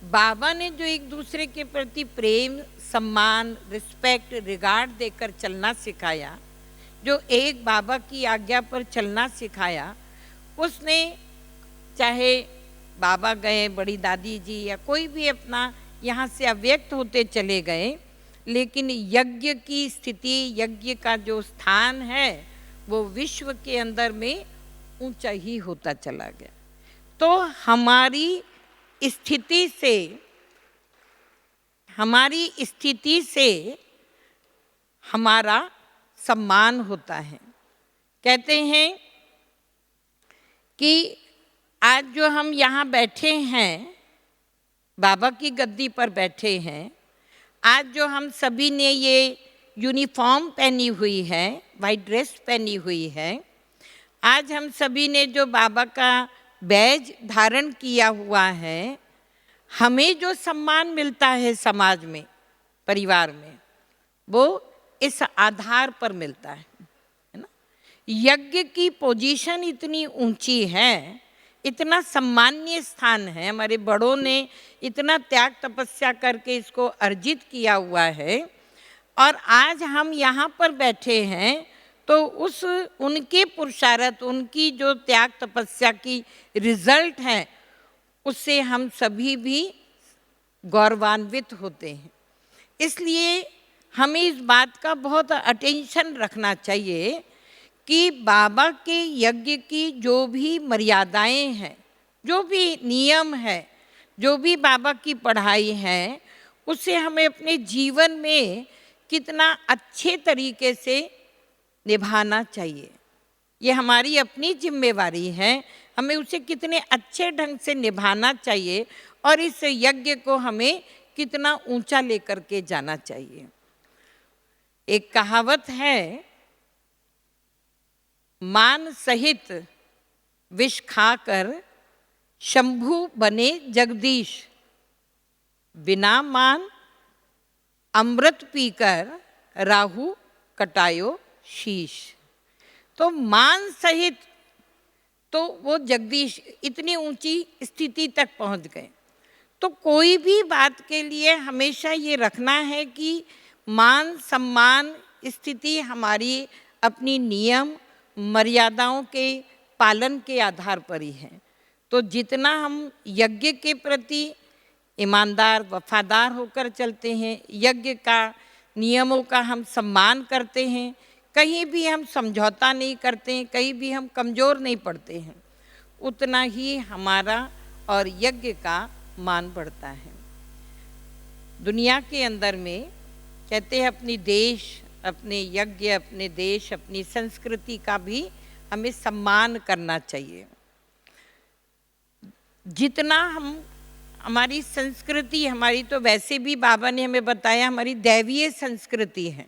Speaker 1: बाबा ने जो एक दूसरे के प्रति प्रेम, सम्मान, रिस्पेक्ट, रिगार्ड देकर चलना सिखाया, जो एक बाबा की आज्ञा पर चलना सिखाया, उसने चाहे बाबा गए, बड़ी दादी जी या कोई भी अपना यहाँ से अव्यक्त होते चले गए, लेकिन यज्ञ की स्थिति, यज्ञ का जो स्थान है, वो विश्व के अंदर में ऊंचा ही होता चला गया। तो हमारी स्थिति से हमारा सम्मान होता है। कहते हैं कि आज जो हम यहाँ बैठे हैं, बाबा की गद्दी पर बैठे हैं, आज जो हम सभी ने ये यूनिफॉर्म पहनी हुई है, वाइट ड्रेस पहनी हुई है, आज हम सभी ने जो बाबा का बैज धारण किया हुआ है, हमें जो सम्मान मिलता है समाज में, परिवार में, वो इस आधार पर मिलता है ना। यज्ञ की पोजीशन इतनी ऊंची है, इतना सम्मानीय स्थान है, हमारे बड़ों ने इतना त्याग तपस्या करके इसको अर्जित किया हुआ है, और आज हम यहाँ पर बैठे हैं तो उनके पुरुषार्थ, उनकी जो त्याग तपस्या की रिजल्ट है, उससे हम सभी भी गौरवान्वित होते हैं। इसलिए हमें इस बात का बहुत अटेंशन रखना चाहिए कि बाबा के यज्ञ की जो भी मर्यादाएं हैं, जो भी नियम है, जो भी बाबा की पढ़ाई है, उसे हमें अपने जीवन में कितना अच्छे तरीके से निभाना चाहिए। ये हमारी अपनी जिम्मेवारी है, हमें उसे कितने अच्छे ढंग से निभाना चाहिए और इस यज्ञ को हमें कितना ऊंचा लेकर के जाना चाहिए। एक कहावत है, मान सहित विष खाकर शंभु बने जगदीश, बिना मान अमृत पीकर राहु कटायो शीश। तो मान सहित तो वो जगदीश इतनी ऊंची स्थिति तक पहुंच गए। तो कोई भी बात के लिए हमेशा ये रखना है कि मान सम्मान स्थिति हमारी अपनी नियम मर्यादाओं के पालन के आधार पर ही है। तो जितना हम यज्ञ के प्रति ईमानदार वफादार होकर चलते हैं, यज्ञ का नियमों का हम सम्मान करते हैं, कहीं भी हम समझौता नहीं करते हैं, कहीं भी हम कमज़ोर नहीं पड़ते हैं, उतना ही हमारा और यज्ञ का मान बढ़ता है। दुनिया के अंदर में कहते हैं अपनी देश, अपने यज्ञ, अपने देश, अपनी संस्कृति का भी हमें सम्मान करना चाहिए। जितना हम हमारी संस्कृति, हमारी तो वैसे भी बाबा ने हमें बताया हमारी दैवीय संस्कृति है,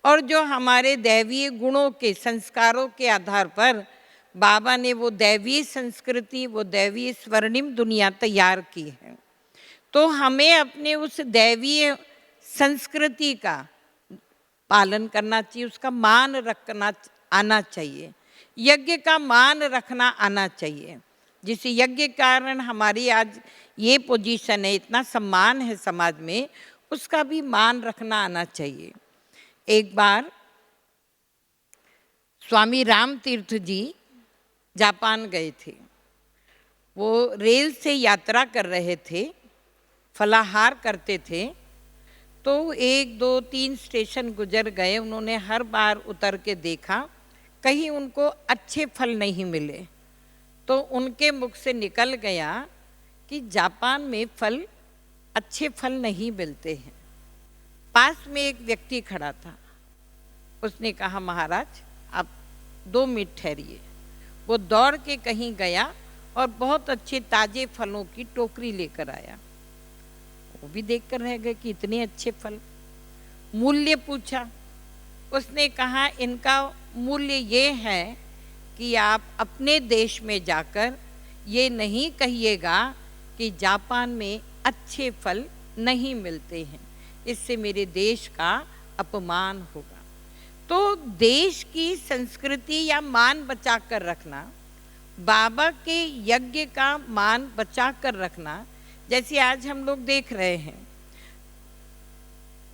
Speaker 1: और जो हमारे दैवीय गुणों के संस्कारों के आधार पर बाबा ने वो दैवीय संस्कृति, वो दैवीय स्वर्णिम दुनिया तैयार की है। तो हमें अपने उस दैवीय संस्कृति का पालन करना चाहिए, उसका मान रखना आना चाहिए, यज्ञ का मान रखना आना चाहिए। जिस यज्ञ के कारण हमारी आज ये पोजीशन है, इतना सम्मान है समाज में, उसका भी मान रखना आना चाहिए। एक बार स्वामी राम तीर्थ जी जापान गए थे। वो रेल से यात्रा कर रहे थे, फलाहार करते थे। तो 1, 2, 3 स्टेशन गुजर गए, उन्होंने हर बार उतर के देखा, कहीं उनको अच्छे फल नहीं मिले। तो उनके मुख से निकल गया कि जापान में अच्छे फल नहीं मिलते हैं। पास में एक व्यक्ति खड़ा था, उसने कहा महाराज आप 2 मिनट ठहरिए। वो दौड़ के कहीं गया और बहुत अच्छे ताजे फलों की टोकरी लेकर आया। वो भी देखकर रह गए कि इतने अच्छे फल। मूल्य पूछा, उसने कहा इनका मूल्य ये है कि आप अपने देश में जाकर ये नहीं कहिएगा कि जापान में अच्छे फल नहीं मिलते हैं, इससे मेरे देश का अपमान होगा। तो देश की संस्कृति या मान बचा कर रखना, बाबा के यज्ञ का मान बचा कर रखना, जैसे आज हम लोग देख रहे हैं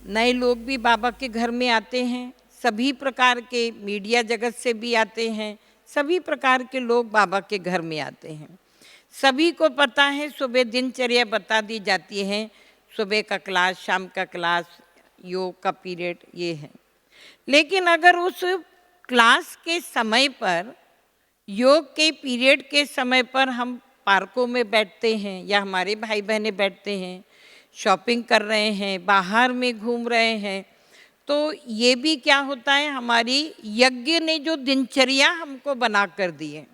Speaker 1: नए लोग भी बाबा के घर में आते हैं, सभी प्रकार के मीडिया जगत से भी आते हैं, सभी प्रकार के लोग बाबा के घर में आते हैं। सभी को पता है सुबह दिनचर्या बता दी जाती है, सुबह का क्लास, शाम का क्लास, योग का पीरियड ये है। लेकिन अगर उस क्लास के समय पर, योग के पीरियड के समय पर हम पार्कों में बैठते हैं या हमारे भाई बहनें बैठते हैं, शॉपिंग कर रहे हैं, बाहर में घूम रहे हैं, तो ये भी क्या होता है, हमारी यज्ञ ने जो दिनचर्या हमको बना कर दी है,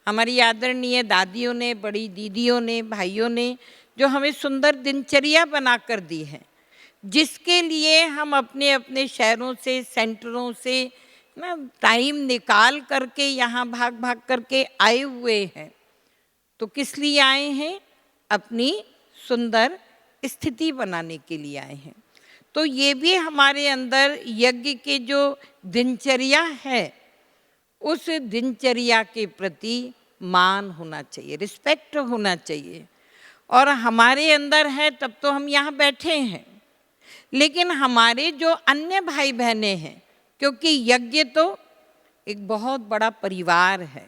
Speaker 1: हमारी आदरणीय दादियों ने, बड़ी दीदियों ने, भाइयों ने जो हमें सुंदर दिनचर्या बना कर दी है, जिसके लिए हम अपने अपने शहरों से, सेंटरों से ना टाइम निकाल करके यहाँ भाग भाग करके आए हुए हैं। तो किस लिए आए हैं? अपनी सुंदर स्थिति बनाने के लिए आए हैं। तो ये भी हमारे अंदर यज्ञ के जो दिनचर्या है, उस दिनचर्या के प्रति मान होना चाहिए, रिस्पेक्ट होना चाहिए। और हमारे अंदर है तब तो हम यहाँ बैठे हैं, लेकिन हमारे जो अन्य भाई बहनें हैं, क्योंकि यज्ञ तो एक बहुत बड़ा परिवार है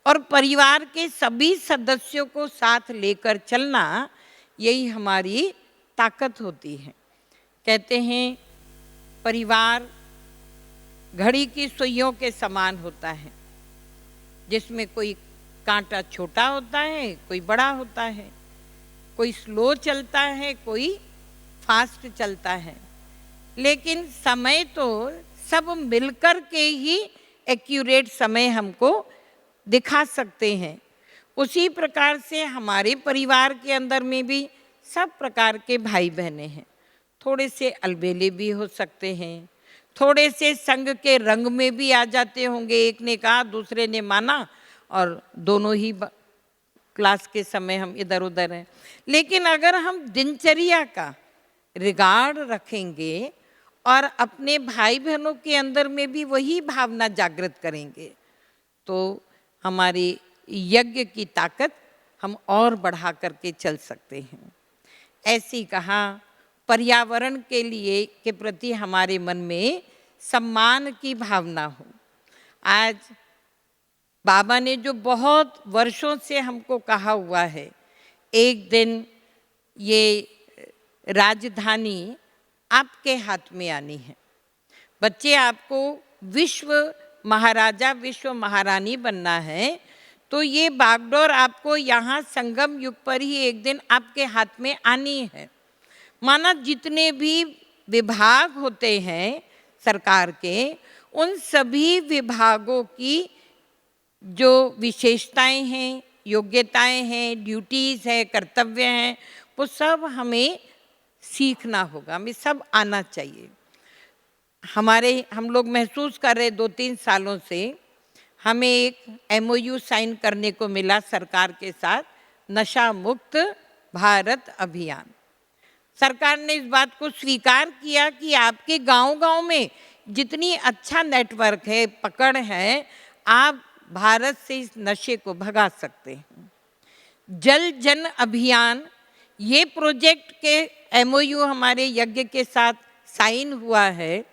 Speaker 1: और परिवार के सभी सदस्यों को साथ लेकर चलना, यही हमारी ताकत होती है। कहते हैं परिवार घड़ी की सुइयों के समान होता है, जिसमें कोई कांटा छोटा होता है, कोई बड़ा होता है, कोई स्लो चलता है, कोई फास्ट चलता है, लेकिन समय तो सब मिलकर के ही एक्यूरेट समय हमको दिखा सकते हैं। उसी प्रकार से हमारे परिवार के अंदर में भी सब प्रकार के भाई बहनें हैं। थोड़े से अलबेले भी हो सकते हैं, थोड़े से संग के रंग में भी आ जाते होंगे, एक ने कहा दूसरे ने माना और दोनों ही क्लास के समय हम इधर उधर हैं। लेकिन अगर हम दिनचर्या का रिगार्ड रखेंगे और अपने भाई बहनों के अंदर में भी वही भावना जागृत करेंगे, तो हमारे यज्ञ की ताकत हम और बढ़ा करके चल सकते हैं। ऐसी कहा पर्यावरण के लिए के प्रति हमारे मन में सम्मान की भावना हो। आज बाबा ने जो बहुत वर्षों से हमको कहा हुआ है, एक दिन ये राजधानी आपके हाथ में आनी है, बच्चे आपको विश्व महाराजा विश्व महारानी बनना है, तो ये बागडोर आपको यहाँ संगम युग पर ही एक दिन आपके हाथ में आनी है। माना जितने भी विभाग होते हैं सरकार के, उन सभी विभागों की जो विशेषताएं हैं, योग्यताएं हैं, ड्यूटीज़ है, कर्तव्य हैं, वो सब हमें सीखना होगा, हमें सब आना चाहिए। हम लोग महसूस कर रहे 2-3 सालों से हमें एक MOU साइन करने को मिला सरकार के साथ, नशा मुक्त भारत अभियान। सरकार ने इस बात को स्वीकार किया कि आपके गांव-गांव में जितनी अच्छा नेटवर्क है, पकड़ है, आप भारत से इस नशे को भगा सकते हैं। जल जन अभियान, ये प्रोजेक्ट के MOU हमारे यज्ञ के साथ साइन हुआ है,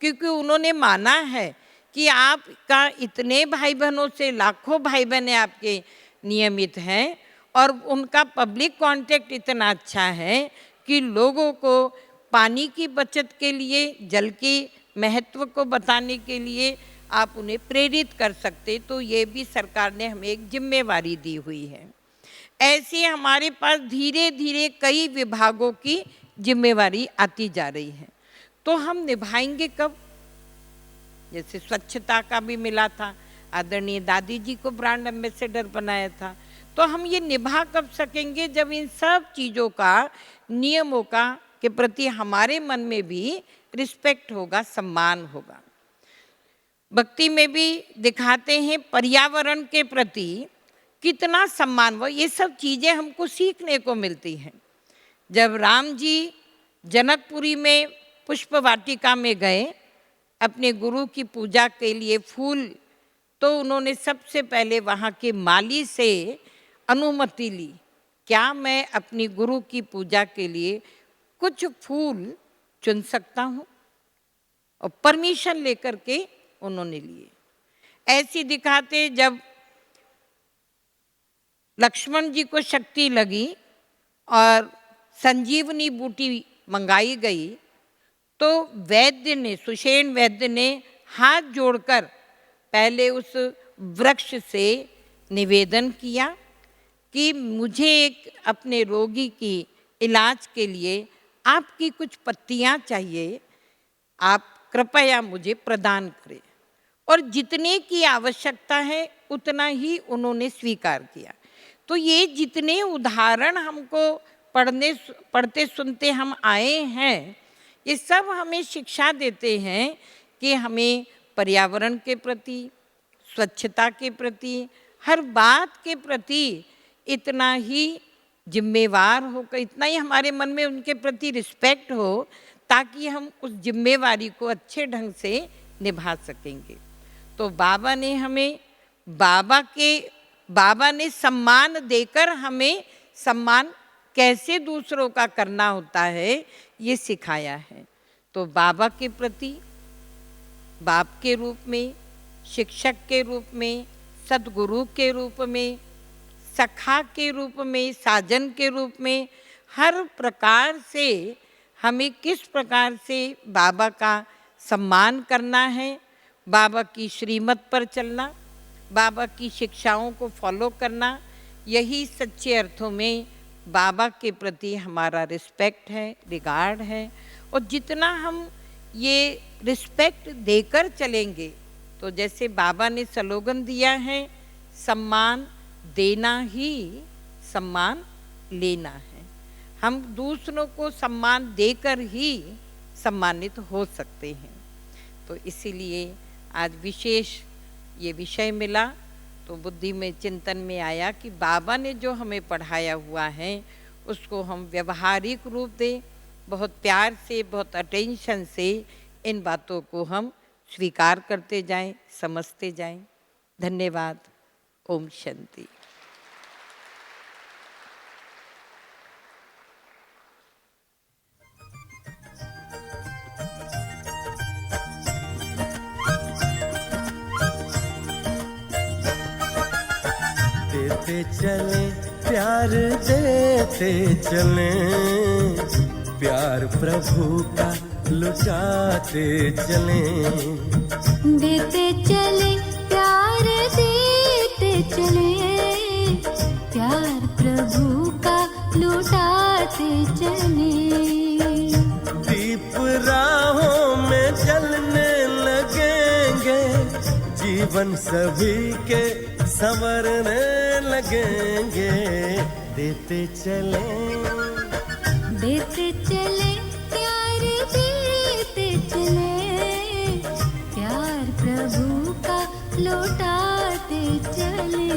Speaker 1: क्योंकि उन्होंने माना है कि आपका इतने भाई बहनों से लाखों भाई बहनें आपके नियमित हैं और उनका पब्लिक कांटेक्ट इतना अच्छा है कि लोगों को पानी की बचत के लिए, जल के महत्व को बताने के लिए आप उन्हें प्रेरित कर सकते। तो ये भी सरकार ने हमें एक जिम्मेवारी दी हुई है। ऐसे हमारे पास धीरे धीरे कई विभागों की जिम्मेवारी आती जा रही है, तो हम निभाएंगे कब? जैसे स्वच्छता का भी मिला था, आदरणीय दादी जी को ब्रांड एम्बेसडर बनाया था, तो हम ये निभा कब सकेंगे? जब इन सब चीज़ों का, नियमों का के प्रति हमारे मन में भी रिस्पेक्ट होगा, सम्मान होगा। भक्ति में भी दिखाते हैं पर्यावरण के प्रति कितना सम्मान, वो ये सब चीज़ें हमको सीखने को मिलती हैं। जब राम जी जनकपुरी में पुष्प वाटिका में गए अपने गुरु की पूजा के लिए फूल, तो उन्होंने सबसे पहले वहाँ के माली से अनुमति ली, क्या मैं अपनी गुरु की पूजा के लिए कुछ फूल चुन सकता हूँ? और परमिशन लेकर के उन्होंने लिए। ऐसी दिखाते जब लक्ष्मण जी को शक्ति लगी और संजीवनी बूटी मंगाई गई, तो वैद्य ने, सुषेण वैद्य ने हाथ जोड़कर पहले उस वृक्ष से निवेदन किया कि मुझे एक अपने रोगी की इलाज के लिए आपकी कुछ पत्तियां चाहिए, आप कृपया मुझे प्रदान करें। और जितने की आवश्यकता है उतना ही उन्होंने स्वीकार किया। तो ये जितने उदाहरण हमको पढ़ते सुनते हम आए हैं, ये सब हमें शिक्षा देते हैं कि हमें पर्यावरण के प्रति, स्वच्छता के प्रति, हर बात के प्रति इतना ही जिम्मेवार होकर, इतना ही हमारे मन में उनके प्रति रिस्पेक्ट हो, ताकि हम उस जिम्मेवारी को अच्छे ढंग से निभा सकेंगे। तो बाबा ने हमें बाबा ने सम्मान देकर हमें सम्मान कैसे दूसरों का करना होता है ये सिखाया है। तो बाबा के प्रति बाप के रूप में, शिक्षक के रूप में, सद्गुरु के रूप में, सखा के रूप में, साजन के रूप में, हर प्रकार से हमें किस प्रकार से बाबा का सम्मान करना है, बाबा की श्रीमत पर चलना, बाबा की शिक्षाओं को फॉलो करना, यही सच्चे अर्थों में बाबा के प्रति हमारा रिस्पेक्ट है, रिगार्ड है। और जितना हम ये रिस्पेक्ट देकर चलेंगे, तो जैसे बाबा ने स्लोगन दिया है, सम्मान देना ही सम्मान लेना है। हम दूसरों को सम्मान देकर ही सम्मानित हो सकते हैं। तो इसीलिए आज विशेष ये विषय मिला, तो बुद्धि में चिंतन में आया कि बाबा ने जो हमें पढ़ाया हुआ है उसको हम व्यवहारिक रूप दें, बहुत प्यार से, बहुत अटेंशन से इन बातों को हम स्वीकार करते जाएं, समझते जाएं। धन्यवाद। ओम शांति।
Speaker 2: देते चले प्यार, देते चले प्यार प्रभु का लुटाते चले।
Speaker 3: देते चले प्यार, देते चले प्यार प्रभु का लुटाते चले।
Speaker 2: दीप राहों में जलने लगेंगे, जीवन सभी के संवरने लगेंगे। देते चले प्यार, देते चले प्यार प्रभु का लौटाते चले।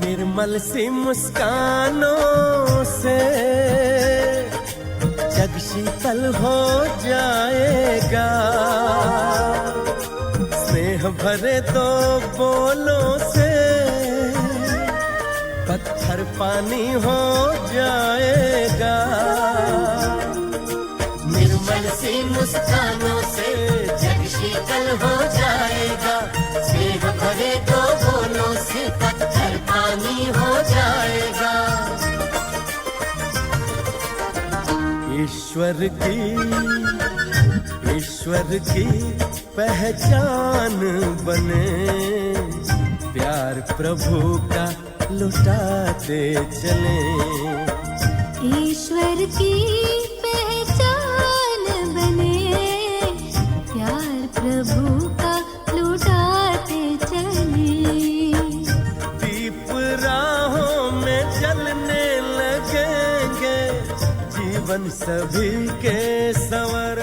Speaker 2: निर्मल सी मुस्कानों से जग शीतल हो जाएगा, स्नेह भरे दो बोलों से पत्थर पानी हो जाएगा। निर्मल सी मुस्कानों से जग शीतल हो जाएगा, स्नेह भरे दो बोलों से पत्थर पानी हो जाएगा। ईश्वर की पहचान बने, प्यार प्रभु का लुटाते चले।
Speaker 3: ईश्वर की पहचान बने, प्यार प्रभु का लुटाते चले।
Speaker 2: दीप राहों में जलने लगेंगे, जीवन सभी के संवर